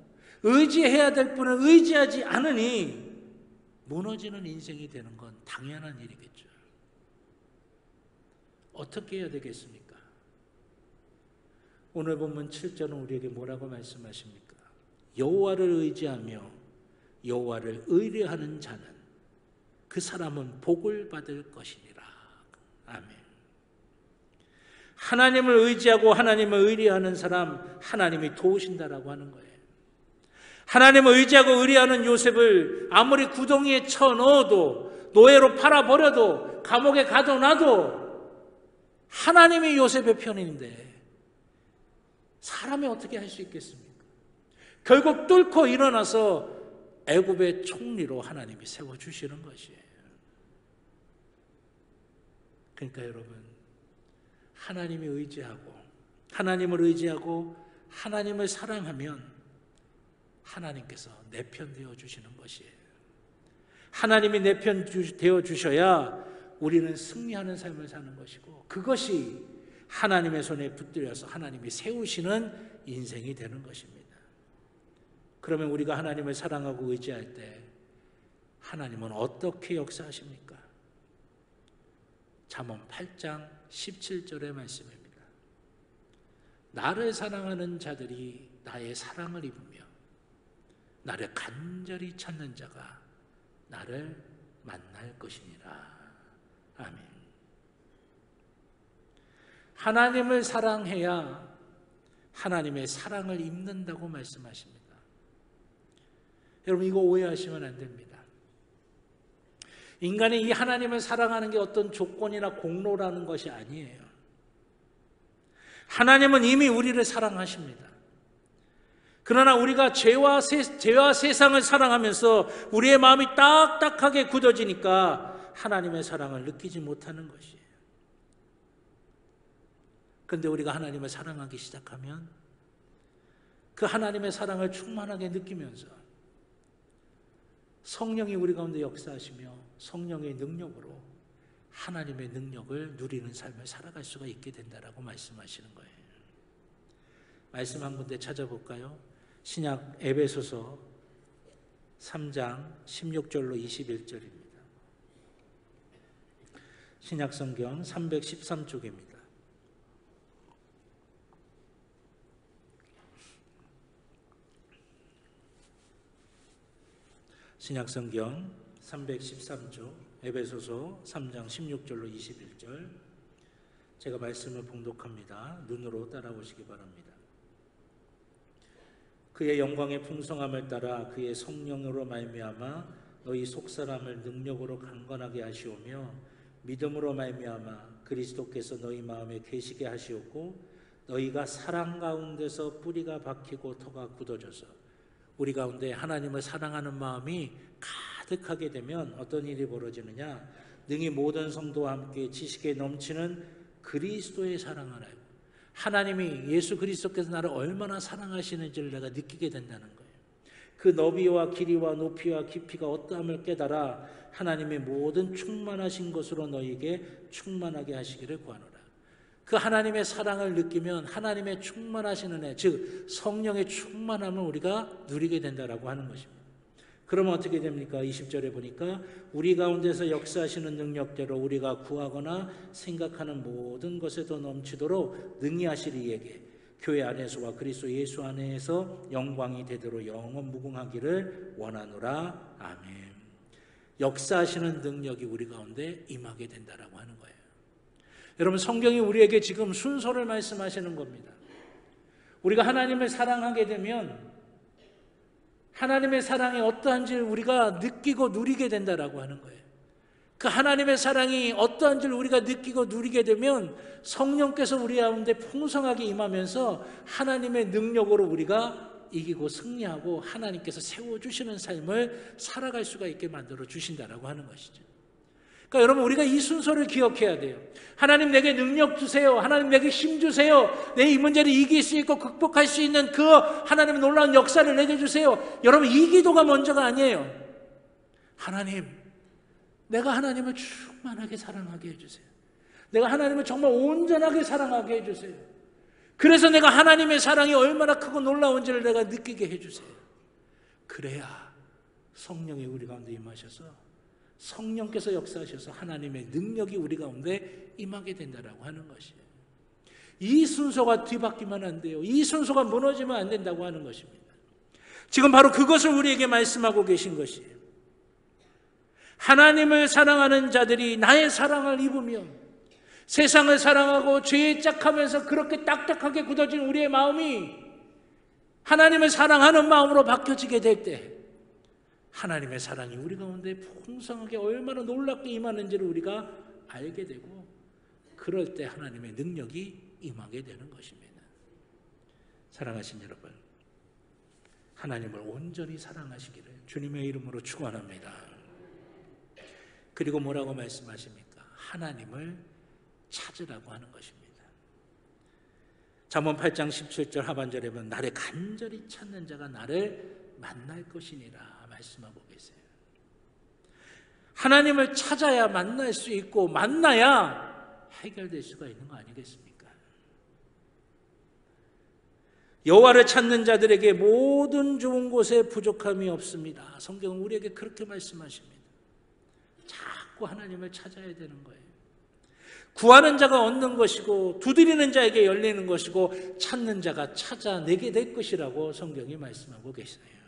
의지해야 될 분을 의지하지 않으니 무너지는 인생이 되는 건 당연한 일이겠죠. 어떻게 해야 되겠습니까? 오늘 본문 7절은 우리에게 뭐라고 말씀하십니까? 여호와를 의지하며 여호와를 의뢰하는 자는 그 사람은 복을 받을 것이니라. 아멘. 하나님을 의지하고 하나님을 의뢰하는 사람, 하나님이 도우신다라고 하는 거예요. 하나님을 의지하고 의뢰하는 요셉을 아무리 구덩이에 쳐넣어도, 노예로 팔아버려도, 감옥에 가둬놔도 하나님이 요셉의 편인데 사람이 어떻게 할 수 있겠습니까? 결국 뚫고 일어나서 애굽의 총리로 하나님이 세워주시는 것이에요. 그러니까 여러분, 하나님을 의지하고 하나님을 사랑하면 하나님께서 내 편 되어주시는 것이에요. 하나님이 내 편 되어주셔야 우리는 승리하는 삶을 사는 것이고, 그것이 하나님의 손에 붙들려서 하나님이 세우시는 인생이 되는 것입니다. 그러면 우리가 하나님을 사랑하고 의지할 때 하나님은 어떻게 역사하십니까? 잠언 8장 17절의 말씀입니다. 나를 사랑하는 자들이 나의 사랑을 입으며 나를 간절히 찾는 자가 나를 만날 것이니라. 아멘. 하나님을 사랑해야 하나님의 사랑을 입는다고 말씀하십니다. 여러분, 이거 오해하시면 안 됩니다. 인간이 이 하나님을 사랑하는 게 어떤 조건이나 공로라는 것이 아니에요. 하나님은 이미 우리를 사랑하십니다. 그러나 우리가 죄와 세상을 사랑하면서 우리의 마음이 딱딱하게 굳어지니까 하나님의 사랑을 느끼지 못하는 것이에요. 그런데 우리가 하나님을 사랑하기 시작하면 그 하나님의 사랑을 충만하게 느끼면서 성령이 우리 가운데 역사하시며 성령의 능력으로 하나님의 능력을 누리는 삶을 살아갈 수가 있게 된다라고 말씀하시는 거예요. 말씀 한 군데 찾아볼까요? 신약 에베소서 3장 16절로 21절입니다. 신약 성경 313쪽입니다. 신약 성경 313쪽 에베소서 3장 16절로 21절, 제가 말씀을 봉독합니다. 눈으로 따라오시기 바랍니다. 그의 영광의 풍성함을 따라 그의 성령으로 말미암아 너희 속사람을 능력으로 강건하게 하시오며 믿음으로 말미암아 그리스도께서 너희 마음에 계시게 하시었고 너희가 사랑 가운데서 뿌리가 박히고 터가 굳어져서, 우리 가운데 하나님을 사랑하는 마음이 가득하게 되면 어떤 일이 벌어지느냐? 능히 모든 성도와 함께 지식에 넘치는 그리스도의 사랑을 알고, 하나님이 예수 그리스도께서 나를 얼마나 사랑하시는지를 내가 느끼게 된다는 거예요. 그 너비와 길이와 높이와 깊이가 어떠함을 깨달아 하나님의 모든 충만하신 것으로 너희에게 충만하게 하시기를 구하노라. 그 하나님의 사랑을 느끼면 하나님의 충만하신 은혜, 즉 성령의 충만함을 우리가 누리게 된다라고 하는 것입니다. 그러면 어떻게 됩니까? 20절에 보니까 우리 가운데서 역사하시는 능력대로 우리가 구하거나 생각하는 모든 것에 더 넘치도록 능히 하실 이에게 교회 안에서와 그리스도 예수 안에서 영광이 되도록 영원 무궁하기를 원하노라. 아멘. 역사하시는 능력이 우리 가운데 임하게 된다라고 하는 거예요. 여러분, 성경이 우리에게 지금 순서를 말씀하시는 겁니다. 우리가 하나님을 사랑하게 되면 하나님의 사랑이 어떠한지를 우리가 느끼고 누리게 된다라고 하는 거예요. 그 하나님의 사랑이 어떠한지를 우리가 느끼고 누리게 되면 성령께서 우리 가운데 풍성하게 임하면서 하나님의 능력으로 우리가 이기고 승리하고 하나님께서 세워주시는 삶을 살아갈 수가 있게 만들어 주신다라고 하는 것이죠. 그러니까 여러분, 우리가 이 순서를 기억해야 돼요. 하나님 내게 능력 주세요. 하나님 내게 힘 주세요. 내 이 문제를 이길 수 있고 극복할 수 있는 그 하나님의 놀라운 역사를 내게 주세요. 여러분, 이 기도가 먼저가 아니에요. 하나님, 내가 하나님을 충만하게 사랑하게 해주세요. 내가 하나님을 정말 온전하게 사랑하게 해주세요. 그래서 내가 하나님의 사랑이 얼마나 크고 놀라운지를 내가 느끼게 해주세요. 그래야 성령이 우리 가운데 임하셔서 성령께서 역사하셔서 하나님의 능력이 우리 가운데 임하게 된다라고 하는 것이에요. 이 순서가 뒤바뀌면 안 돼요. 이 순서가 무너지면 안 된다고 하는 것입니다. 지금 바로 그것을 우리에게 말씀하고 계신 것이에요. 하나님을 사랑하는 자들이 나의 사랑을 입으며 세상을 사랑하고 죄에 짝하면서 그렇게 딱딱하게 굳어진 우리의 마음이 하나님을 사랑하는 마음으로 바뀌어지게 될 때 하나님의 사랑이 우리 가운데 풍성하게 얼마나 놀랍게 임하는지를 우리가 알게 되고 그럴 때 하나님의 능력이 임하게 되는 것입니다. 사랑하신 여러분, 하나님을 온전히 사랑하시기를 주님의 이름으로 축원합니다. 그리고 뭐라고 말씀하십니까? 하나님을 찾으라고 하는 것입니다. 잠언 8장 17절 하반절에 보면 나를 간절히 찾는 자가 나를 만날 것이니라 말씀하고 계세요. 하나님을 찾아야 만날 수 있고 만나야 해결될 수가 있는 거 아니겠습니까? 여호와를 찾는 자들에게 모든 좋은 곳에 부족함이 없습니다. 성경은 우리에게 그렇게 말씀하십니다. 자꾸 하나님을 찾아야 되는 거예요. 구하는 자가 얻는 것이고 두드리는 자에게 열리는 것이고 찾는 자가 찾아내게 될 것이라고 성경이 말씀하고 계세요.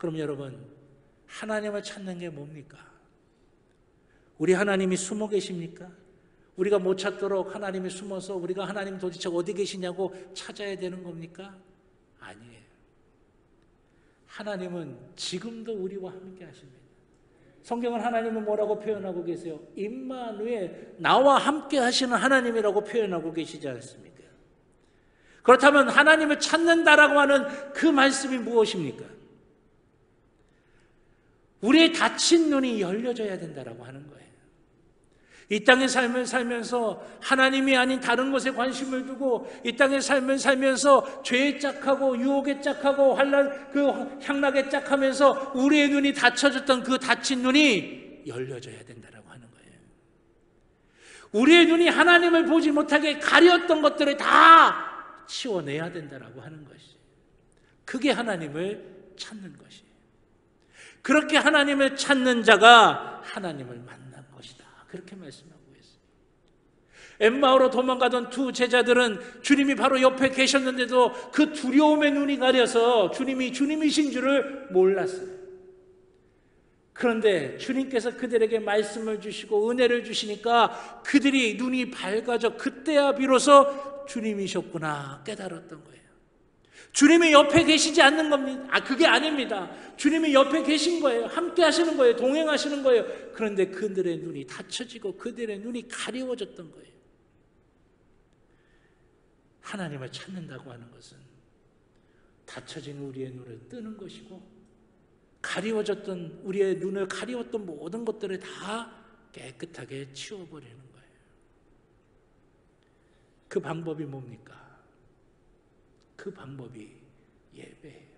그럼 여러분, 하나님을 찾는 게 뭡니까? 우리 하나님이 숨어 계십니까? 우리가 못 찾도록 하나님이 숨어서 우리가 하나님 도대체 어디 계시냐고 찾아야 되는 겁니까? 아니에요. 하나님은 지금도 우리와 함께 하십니다. 성경은 하나님은 뭐라고 표현하고 계세요? 임마누엘, 나와 함께 하시는 하나님이라고 표현하고 계시지 않습니까? 그렇다면 하나님을 찾는다라고 하는 그 말씀이 무엇입니까? 우리의 닫힌 눈이 열려져야 된다라고 하는 거예요. 이 땅의 삶을 살면서 하나님이 아닌 다른 것에 관심을 두고 이 땅의 삶을 살면서 죄에 짝하고 유혹에 짝하고 그 향락에 짝하면서 우리의 눈이 닫혀졌던 그 닫힌 눈이 열려져야 된다라고 하는 거예요. 우리의 눈이 하나님을 보지 못하게 가렸던 것들을 다 치워내야 된다라고 하는 것이, 그게 하나님을 찾는 것이에요. 그렇게 하나님을 찾는 자가 하나님을 만난 것이다. 그렇게 말씀하고 있어요. 엠마오로 도망가던 두 제자들은 주님이 바로 옆에 계셨는데도 그 두려움의 눈이 가려서 주님이 주님이신 줄을 몰랐어요. 그런데 주님께서 그들에게 말씀을 주시고 은혜를 주시니까 그들이 눈이 밝아져 그때야 비로소 주님이셨구나 깨달았던 거예요. 주님이 옆에 계시지 않는 겁니다. 그게 아닙니다. 주님이 옆에 계신 거예요. 함께 하시는 거예요. 동행하시는 거예요. 그런데 그들의 눈이 닫혀지고 그들의 눈이 가려워졌던 거예요. 하나님을 찾는다고 하는 것은 닫혀진 우리의 눈을 뜨는 것이고 가리워졌던 우리의 눈을 가리웠던 모든 것들을 다 깨끗하게 치워버리는 거예요. 그 방법이 뭡니까? 그 방법이 예배예요.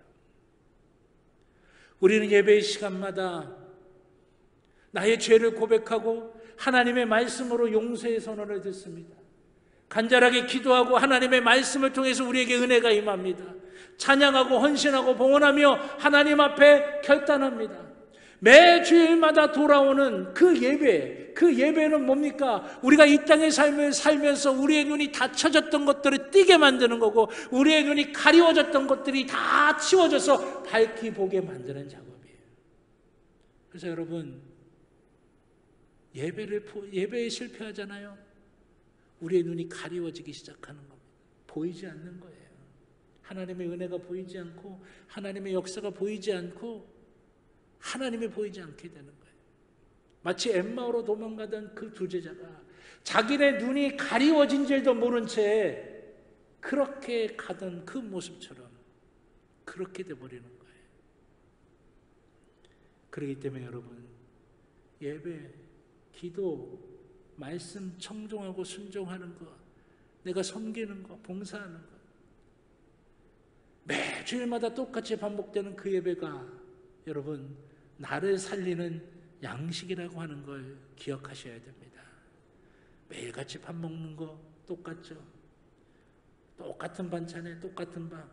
우리는 예배의 시간마다 나의 죄를 고백하고 하나님의 말씀으로 용서의 선언을 듣습니다. 간절하게 기도하고 하나님의 말씀을 통해서 우리에게 은혜가 임합니다. 찬양하고 헌신하고 봉헌하며 하나님 앞에 결단합니다. 매 주일마다 돌아오는 그 예배는 뭡니까? 우리가 이 땅에 살면서 우리의 눈이 닫혀졌던 것들을 띄게 만드는 거고, 우리의 눈이 가리워졌던 것들이 다 치워져서 밝히 보게 만드는 작업이에요. 그래서 여러분, 예배에 실패하잖아요. 우리의 눈이 가리워지기 시작하는 겁니다. 보이지 않는 거예요. 하나님의 은혜가 보이지 않고, 하나님의 역사가 보이지 않고, 하나님이 보이지 않게 되는 거예요. 마치 엠마오로 도망가던 그 두 제자가 자기네 눈이 가리워진 줄도 모른 채 그렇게 가던 그 모습처럼 그렇게 돼버리는 거예요. 그렇기 때문에 여러분, 예배, 기도, 말씀 청종하고 순종하는 것, 내가 섬기는 것, 봉사하는 것, 매 주일마다 똑같이 반복되는 그 예배가 여러분, 나를 살리는 양식이라고 하는 걸 기억하셔야 됩니다. 매일같이 밥 먹는 거 똑같죠? 똑같은 반찬에 똑같은 밥.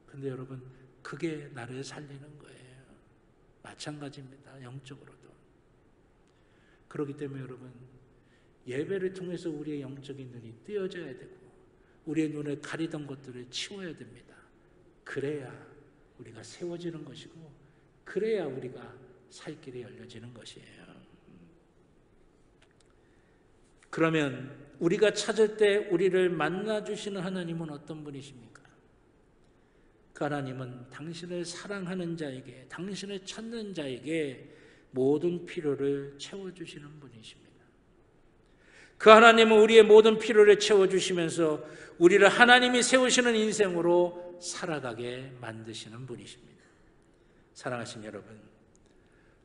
근데 여러분, 그게 나를 살리는 거예요. 마찬가지입니다. 영적으로도. 그렇기 때문에 여러분, 예배를 통해서 우리의 영적인 눈이 뜨여져야 되고, 우리의 눈을 가리던 것들을 치워야 됩니다. 그래야 우리가 세워지는 것이고, 그래야 우리가 살 길이 열려지는 것이에요. 그러면 우리가 찾을 때 우리를 만나주시는 하나님은 어떤 분이십니까? 그 하나님은 당신을 사랑하는 자에게, 당신을 찾는 자에게 모든 필요를 채워주시는 분이십니다. 그 하나님은 우리의 모든 필요를 채워주시면서 우리를 하나님이 세우시는 인생으로 살아가게 만드시는 분이십니다. 사랑하신 여러분,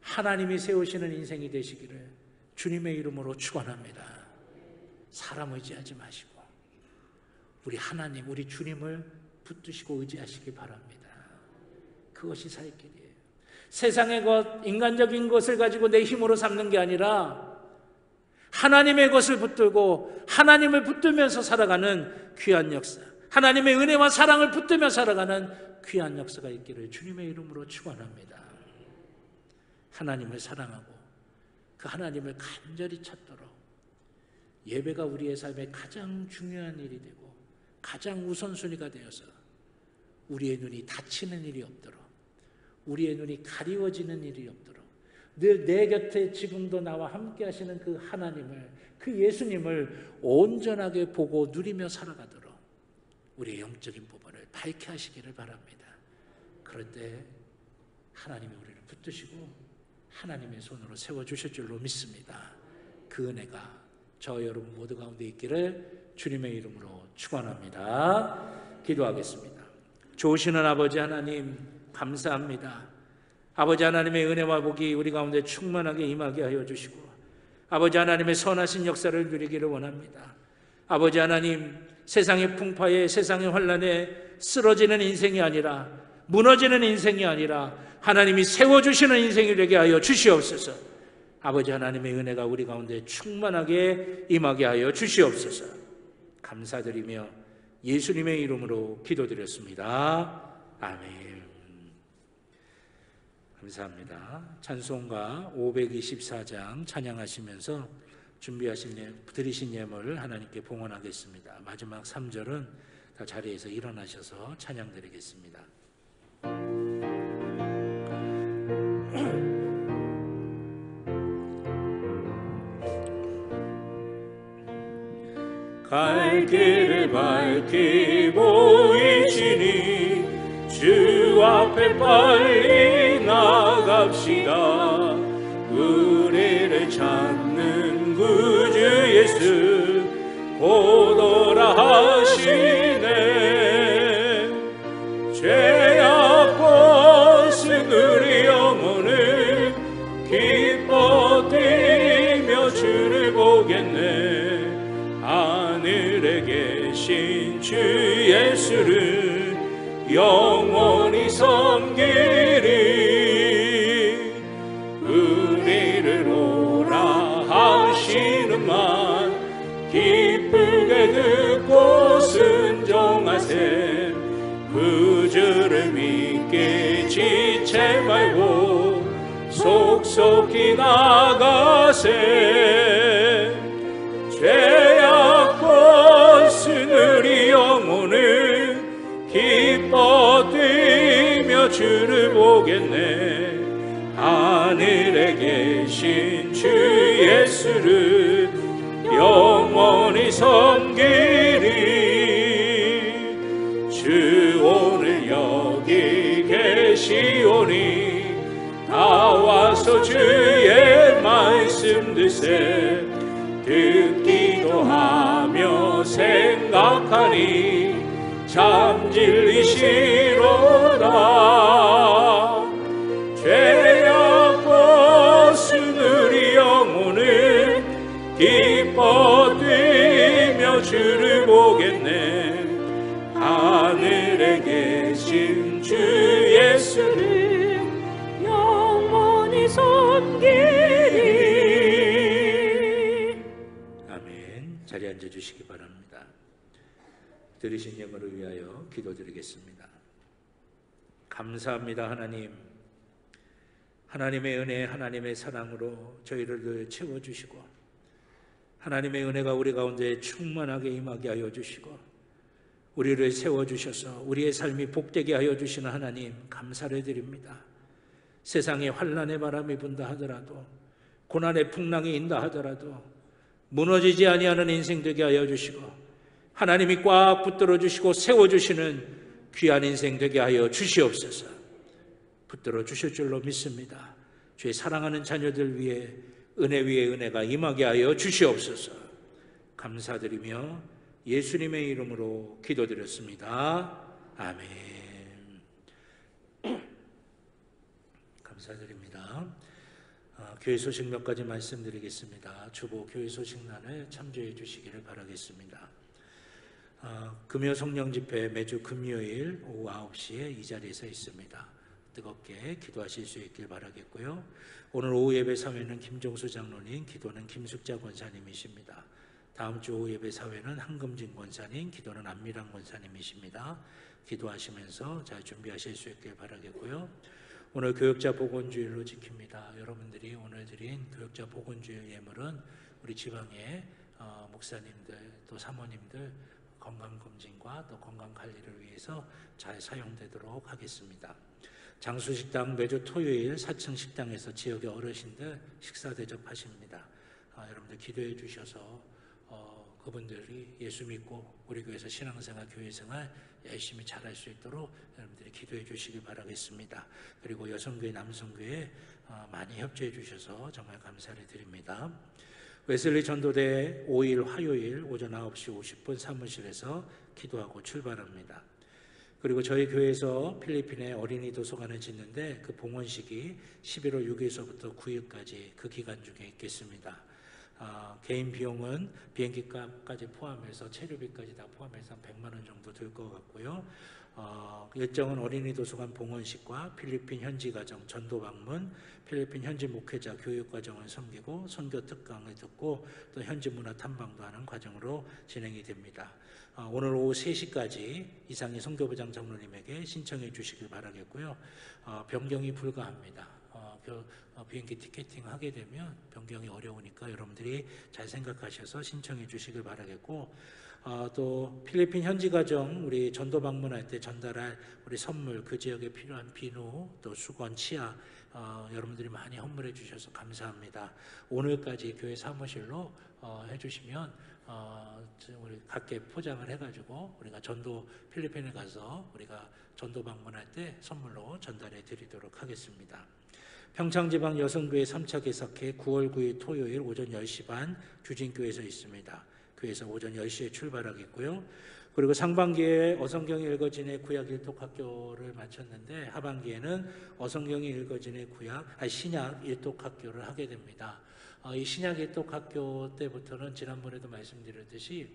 하나님이 세우시는 인생이 되시기를 주님의 이름으로 축원합니다. 사람 의지하지 마시고 우리 하나님, 우리 주님을 붙드시고 의지하시기 바랍니다. 그것이 살 길이에요. 세상의 것, 인간적인 것을 가지고 내 힘으로 삼는 게 아니라 하나님의 것을 붙들고 하나님을 붙들면서 살아가는 귀한 역사, 하나님의 은혜와 사랑을 붙들며 살아가는 귀한 역사가 있기를 주님의 이름으로 축원합니다. 하나님을 사랑하고 그 하나님을 간절히 찾도록 예배가 우리의 삶의 가장 중요한 일이 되고 가장 우선순위가 되어서 우리의 눈이 닫히는 일이 없도록, 우리의 눈이 가리워지는 일이 없도록, 늘 내 곁에 지금도 나와 함께 하시는 그 하나님을, 그 예수님을 온전하게 보고 누리며 살아가도록 우리의 영적인 부분을 밝게 하시기를 바랍니다. 그럴 때 하나님이 우리를 붙드시고 하나님의 손으로 세워주실 줄로 믿습니다. 그 은혜가 저 여러분 모두 가운데 있기를 주님의 이름으로 축원합니다. 기도하겠습니다. 좋으시는 아버지 하나님, 감사합니다. 아버지 하나님의 은혜와 복이 우리 가운데 충만하게 임하게 하여 주시고, 아버지 하나님의 선하신 역사를 누리기를 원합니다. 아버지 하나님, 세상의 풍파에, 세상의 환난에 쓰러지는 인생이 아니라, 무너지는 인생이 아니라 하나님이 세워주시는 인생이 되게 하여 주시옵소서. 아버지 하나님의 은혜가 우리 가운데 충만하게 임하게 하여 주시옵소서. 감사드리며 예수님의 이름으로 기도드렸습니다. 아멘. 감사합니다. 찬송가 524장 찬양하시면서 드리신 예물을 하나님께 봉헌하겠습니다. 마지막 3절은 다 자리에서 일어나셔서 찬양 드리겠습니다. 갈 길을 밝히 보이시니 주 앞에 빨리 나갑시다. 우리를 찾는 구주 예수 오더라 하시네. 죄악 벗은 우리 영혼을 기뻐 뛰며 주를 보겠네. 하늘에 계신 주 예수를 영원히 섬기리. 우리를 오라 하시는 말 기뻐 기쁘게 듣고 순종하세. 구주를 믿게 지체 말고 속속히 나가세. 죄악권 쓰느리 영혼은 기뻐 뛰며 주를 보겠네. 하늘에 계신 주 예수를 영원히 섬기리. 주 오늘 여기 계시오니 나와서 주의 말씀 듣세. 듣기도 하며 생각하니 참 진리시로다. 죄악고 쓰느리 영혼은 기뻐 뛰며 주를 보겠네. 하늘에 계신 주 예수를 영원히 섬기리. 아멘. 자리에 앉아주시기 바랍니다. 들으신 영혼을 위하여 기도드리겠습니다. 감사합니다. 하나님, 하나님의 은혜, 하나님의 사랑으로 저희를 늘 채워주시고 하나님의 은혜가 우리 가운데 충만하게 임하게 하여 주시고 우리를 세워주셔서 우리의 삶이 복되게 하여 주시는 하나님, 감사를 드립니다. 세상에 환난의 바람이 분다 하더라도, 고난의 풍랑이 인다 하더라도 무너지지 아니하는 인생 되게 하여 주시고 하나님이 꽉 붙들어 주시고 세워주시는 귀한 인생 되게 하여 주시옵소서. 붙들어 주실 줄로 믿습니다. 주의 사랑하는 자녀들 위해 은혜 위에 은혜가 임하게 하여 주시옵소서. 감사드리며 예수님의 이름으로 기도드렸습니다. 아멘. 감사드립니다. 교회 소식 몇 가지 말씀드리겠습니다. 주보 교회 소식란에 참조해 주시기를 바라겠습니다. 금요 성령 집회 매주 금요일 오후 9시에 이 자리에서 있습니다. 뜨겁게 기도하실 수 있길 바라겠고요. 오늘 오후 예배 사회는 김종수 장로님, 기도는 김숙자 권사님이십니다. 다음 주 오후 예배 사회는 한금진 권사님, 기도는 안미랑 권사님이십니다. 기도하시면서 잘 준비하실 수 있길 바라겠고요. 오늘 교역자 복원주일로 지킵니다. 여러분들이 오늘 드린 교역자 복원주일 예물은 우리 지방의 목사님들 또 사모님들 건강검진과 또 건강관리를 위해서 잘 사용되도록 하겠습니다. 장수식당 매주 토요일 4층 식당에서 지역의 어르신들 식사 대접하십니다. 여러분들 기도해 주셔서 그분들이 예수 믿고 우리 교회에서 신앙생활, 교회생활 열심히 잘할 수 있도록 여러분들이 기도해 주시길 바라겠습니다. 그리고 여성교회, 남성교회 많이 협조해 주셔서 정말 감사를 드립니다. 웨슬리 전도대 5일 화요일 오전 9시 50분 사무실에서 기도하고 출발합니다. 그리고 저희 교회에서 필리핀에 어린이 도서관을 짓는데 그 봉헌식이 11월 6일서부터 9일까지 그 기간 중에 있겠습니다. 개인 비용은 비행기 값까지 포함해서 체류비까지 다 포함해서 한 100만 원 정도 들 것 같고요. 일정은 어린이 도서관 봉헌식과 필리핀 현지 가정 전도 방문, 필리핀 현지 목회자 교육 과정을 섬기고 선교 특강을 듣고 또 현지 문화 탐방도 하는 과정으로 진행이 됩니다. 오늘 오후 3시까지 이상의 선교부장 장로님에게 신청해 주시길 바라겠고요. 변경이 불가합니다. 비행기 티켓팅 하게 되면 변경이 어려우니까 여러분들이 잘 생각하셔서 신청해 주시길 바라겠고, 또 필리핀 현지 가정 우리 전도 방문할 때 전달할 우리 선물, 그 지역에 필요한 비누 또 수건, 치아 여러분들이 많이 헌물해 주셔서 감사합니다. 오늘까지 교회 사무실로 해주시면 우리 각계 포장을 해가지고 우리가 전도 필리핀에 가서 우리가 전도 방문할 때 선물로 전달해 드리도록 하겠습니다. 평창지방 여성교회 3차 개석회 9월 9일 토요일 오전 10시 반 주진교회에서 있습니다. 교회에서 오전 10시에 출발하겠고요. 그리고 상반기에 어성경이 읽어진의 구약 일독학교를 마쳤는데 하반기에는 어성경이 읽어진의 신약 일독학교를 하게 됩니다. 이 신약 일독학교 때부터는 지난번에도 말씀드렸듯이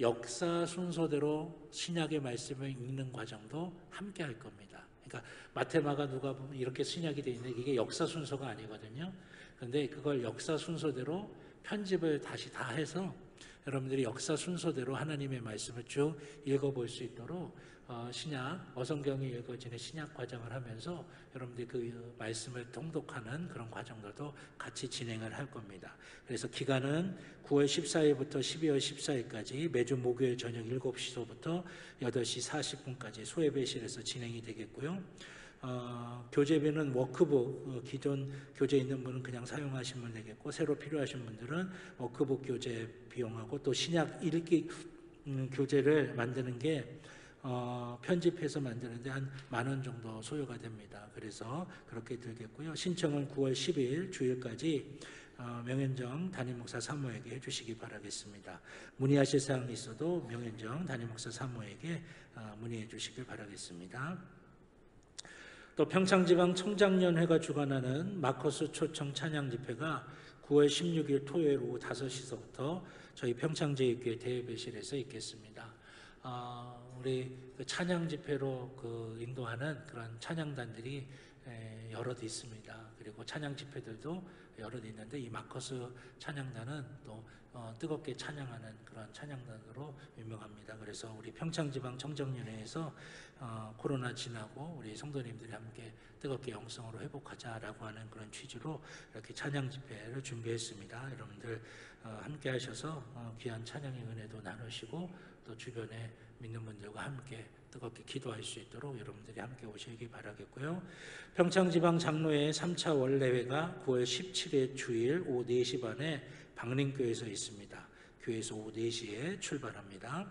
역사 순서대로 신약의 말씀을 읽는 과정도 함께 할 겁니다. 그러니까 마태, 마가, 누가복음 이렇게 신약이 되어 있는데 이게 역사 순서가 아니거든요. 그런데 그걸 역사 순서대로 편집을 다시 다 해서 여러분들이 역사 순서대로 하나님의 말씀을 쭉 읽어볼 수 있도록 신약, 어성경이 읽어지는 신약 과정을 하면서 여러분들이 그 말씀을 통독하는 그런 과정들도 같이 진행을 할 겁니다. 그래서 기간은 9월 14일부터 12월 14일까지 매주 목요일 저녁 7시서부터 8시 40분까지 소예배실에서 진행이 되겠고요. 교재비는 워크북, 기존 교재 있는 분은 그냥 사용하시면 되겠고, 새로 필요하신 분들은 워크북 교재 비용하고, 또 신약 읽기 교재를 만드는 게 편집해서 만드는데 한 10,000원 정도 소요가 됩니다. 그래서 그렇게 들겠고요. 신청은 9월 10일 주일까지 명현정 담임목사 사모에게 해주시기 바라겠습니다. 문의하실 사항이 있어도 명현정 담임목사 사모에게 문의해 주시길 바라겠습니다. 또 평창지방 청장년회가 주관하는 마커스 초청 찬양 집회가 9월 16일 토요일 오후 5시서부터 저희 평창제일교회 대예배실에서 있겠습니다. 우리 그 찬양 집회로 인도하는 그런 찬양단들이 여럿 있습니다. 그리고 찬양 집회들도 여럿 있는데, 이 마커스 찬양단은 또 뜨겁게 찬양하는 그런 찬양단으로 유명합니다. 그래서 우리 평창지방 청정연회에서 코로나 지나고 우리 성도님들이 함께 뜨겁게 영성으로 회복하자라고 하는 그런 취지로 이렇게 찬양 집회를 준비했습니다. 여러분들 함께 하셔서 귀한 찬양의 은혜도 나누시고, 또 주변에 믿는 분들과 함께 뜨겁게 기도할 수 있도록 여러분들이 함께 오시기 바라겠고요. 평창지방 장로회 3차 원례회가 9월 17일 주일 오후 4시 반에 방림교회에서 있습니다. 교회에서 오후 4시에 출발합니다.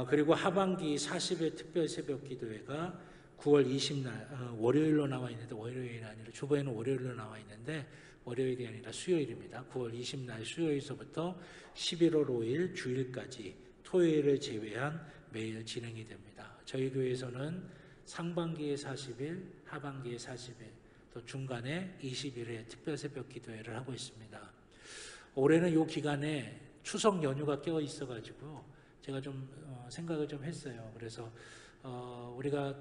그리고 하반기 40일 특별 새벽 기도회가 9월 20날 월요일로 나와 있는데, 월요일이 아니라 주보에는 월요일로 나와 있는데 월요일이 아니라 수요일입니다. 9월 20날 수요일서부터 11월 5일 주일까지 토요일을 제외한 매일 진행이 됩니다. 저희 교회에서는 상반기에 40일, 하반기에 40일, 또 중간에 20일에 특별 새벽 기도회를 하고 있습니다. 올해는 이 기간에 추석 연휴가 껴 있어가지고 제가 좀 생각을 좀 했어요. 그래서 우리가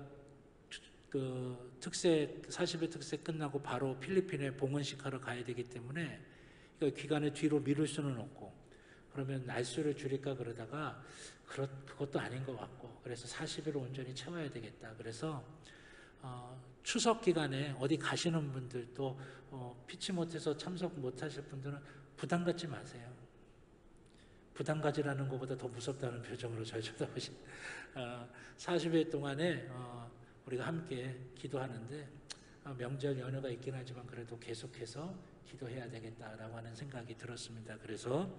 그 특세 40일 특세 끝나고 바로 필리핀에 봉헌식 하러 가야 되기 때문에 이 기간을 뒤로 미룰 수는 없고, 그러면 날수를 줄일까 그러다가 그것도 아닌 것 같고, 그래서 40일을 온전히 채워야 되겠다. 그래서 추석 기간에 어디 가시는 분들도 피치 못해서 참석 못하실 분들은 부담 갖지 마세요. 부담 가지라는 것보다 더 무섭다는 표정으로 잘 쳐다보시. 40일 동안에 우리가 함께 기도하는데, 명절 연휴가 있긴 하지만 그래도 계속해서 기도해야 되겠다라고 하는 생각이 들었습니다. 그래서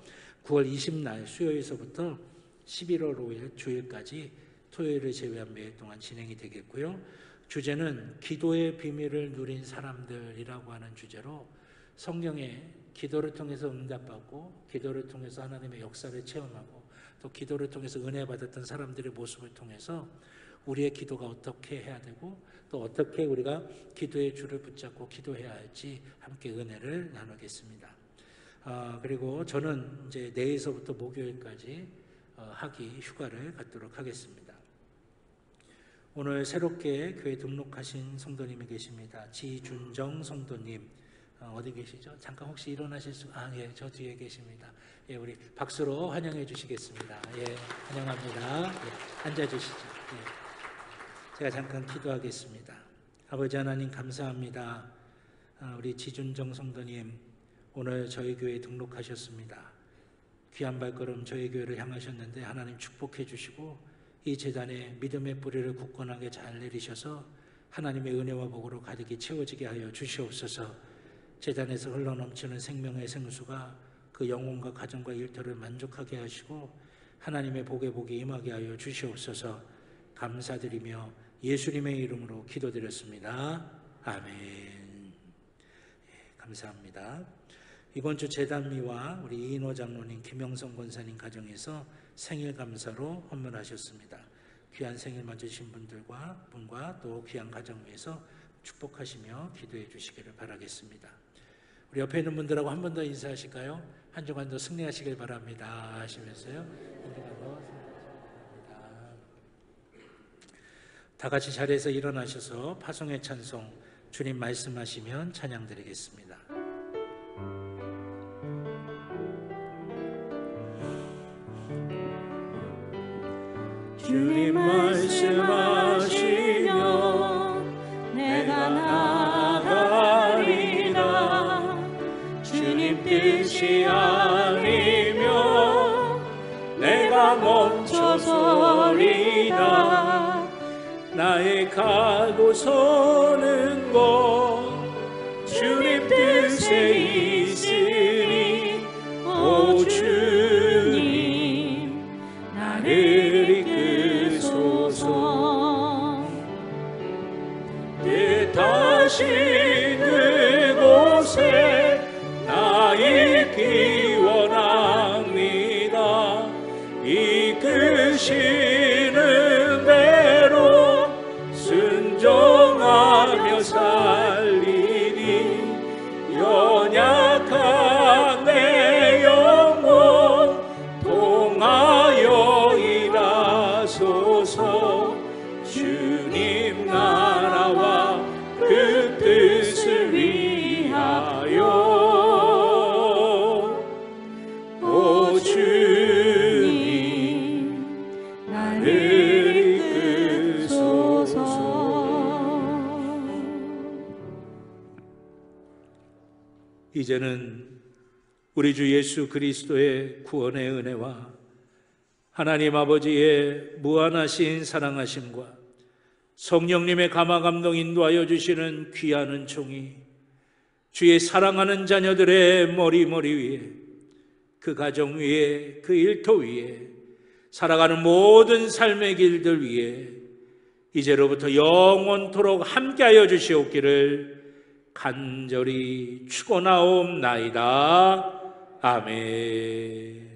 9월 20날 수요일서부터 11월 5일 주일까지 토요일을 제외한 매일 동안 진행이 되겠고요. 주제는 기도의 비밀을 누린 사람들이라고 하는 주제로, 성경에 기도를 통해서 응답받고, 기도를 통해서 하나님의 역사를 체험하고, 또 기도를 통해서 은혜 받았던 사람들의 모습을 통해서 우리의 기도가 어떻게 해야 되고, 또 어떻게 우리가 기도의 줄을 붙잡고 기도해야 할지 함께 은혜를 나누겠습니다. 그리고 저는 이제 내일서부터 목요일까지 학기 휴가를 갖도록 하겠습니다. 오늘 새롭게 교회 등록하신 성도님이 계십니다. 지준정 성도님, 어디 계시죠? 잠깐 혹시 일어나실 수? 예, 저 뒤에 계십니다. 예, 우리 박수로 환영해 주시겠습니다. 예, 환영합니다. 예, 앉아 주시죠. 예. 제가 잠깐 기도하겠습니다. 아버지 하나님 감사합니다. 우리 지준정 성도님, 오늘 저희 교회에 등록하셨습니다. 귀한 발걸음 저희 교회를 향하셨는데 하나님 축복해 주시고, 이 재단에 믿음의 뿌리를 굳건하게 잘 내리셔서 하나님의 은혜와 복으로 가득히 채워지게 하여 주시옵소서. 재단에서 흘러넘치는 생명의 생수가 그 영혼과 가정과 일터를 만족하게 하시고 하나님의 복에 복이 임하게 하여 주시옵소서. 감사드리며 예수님의 이름으로 기도드렸습니다. 아멘. 감사합니다. 이번 주 재단미와 우리 이인호 장로님, 김영성 권사님 가정에서 생일 감사로 헌문하셨습니다. 귀한 생일 맞으신 분과 또 귀한 가정 위해서 축복하시며 기도해 주시기를 바라겠습니다. 우리 옆에 있는 분들하고 한 번 더 인사하실까요? 한 주간 더 승리하시길 바랍니다 하시면서요. 한 주간 더 승리하시길 바랍니다. 다 같이 자리에서 일어나셔서 파송의 찬송, 주님 말씀하시면 찬양 드리겠습니다. 주님 말씀하시며 내가 나가리라. 주님 뜻이 아니면 내가 멈춰서리라. 나의 가고 서는 곳 주님 뜻에 있으니 오 주님 나를 이끄소서. 뜻하신 그곳에 나 있기 원합니다. 이끄시는 대로 순종하며 살리니 연약한 내 영혼 통하여 일하소서. 주님 나라와 그 뜻을 위하여 오 주님 나를 이끄소서. 이제는 우리 주 예수 그리스도의 구원의 은혜와 하나님 아버지의 무한하신 사랑하심과 성령님의 감화 감동 인도하여 주시는 귀한 은총이 주의 사랑하는 자녀들의 머리 위에, 그 가정 위에, 그 일터 위에, 살아가는 모든 삶의 길들 위에 이제로부터 영원토록 함께하여 주시옵기를 간절히 축원하옵나이다. 아멘.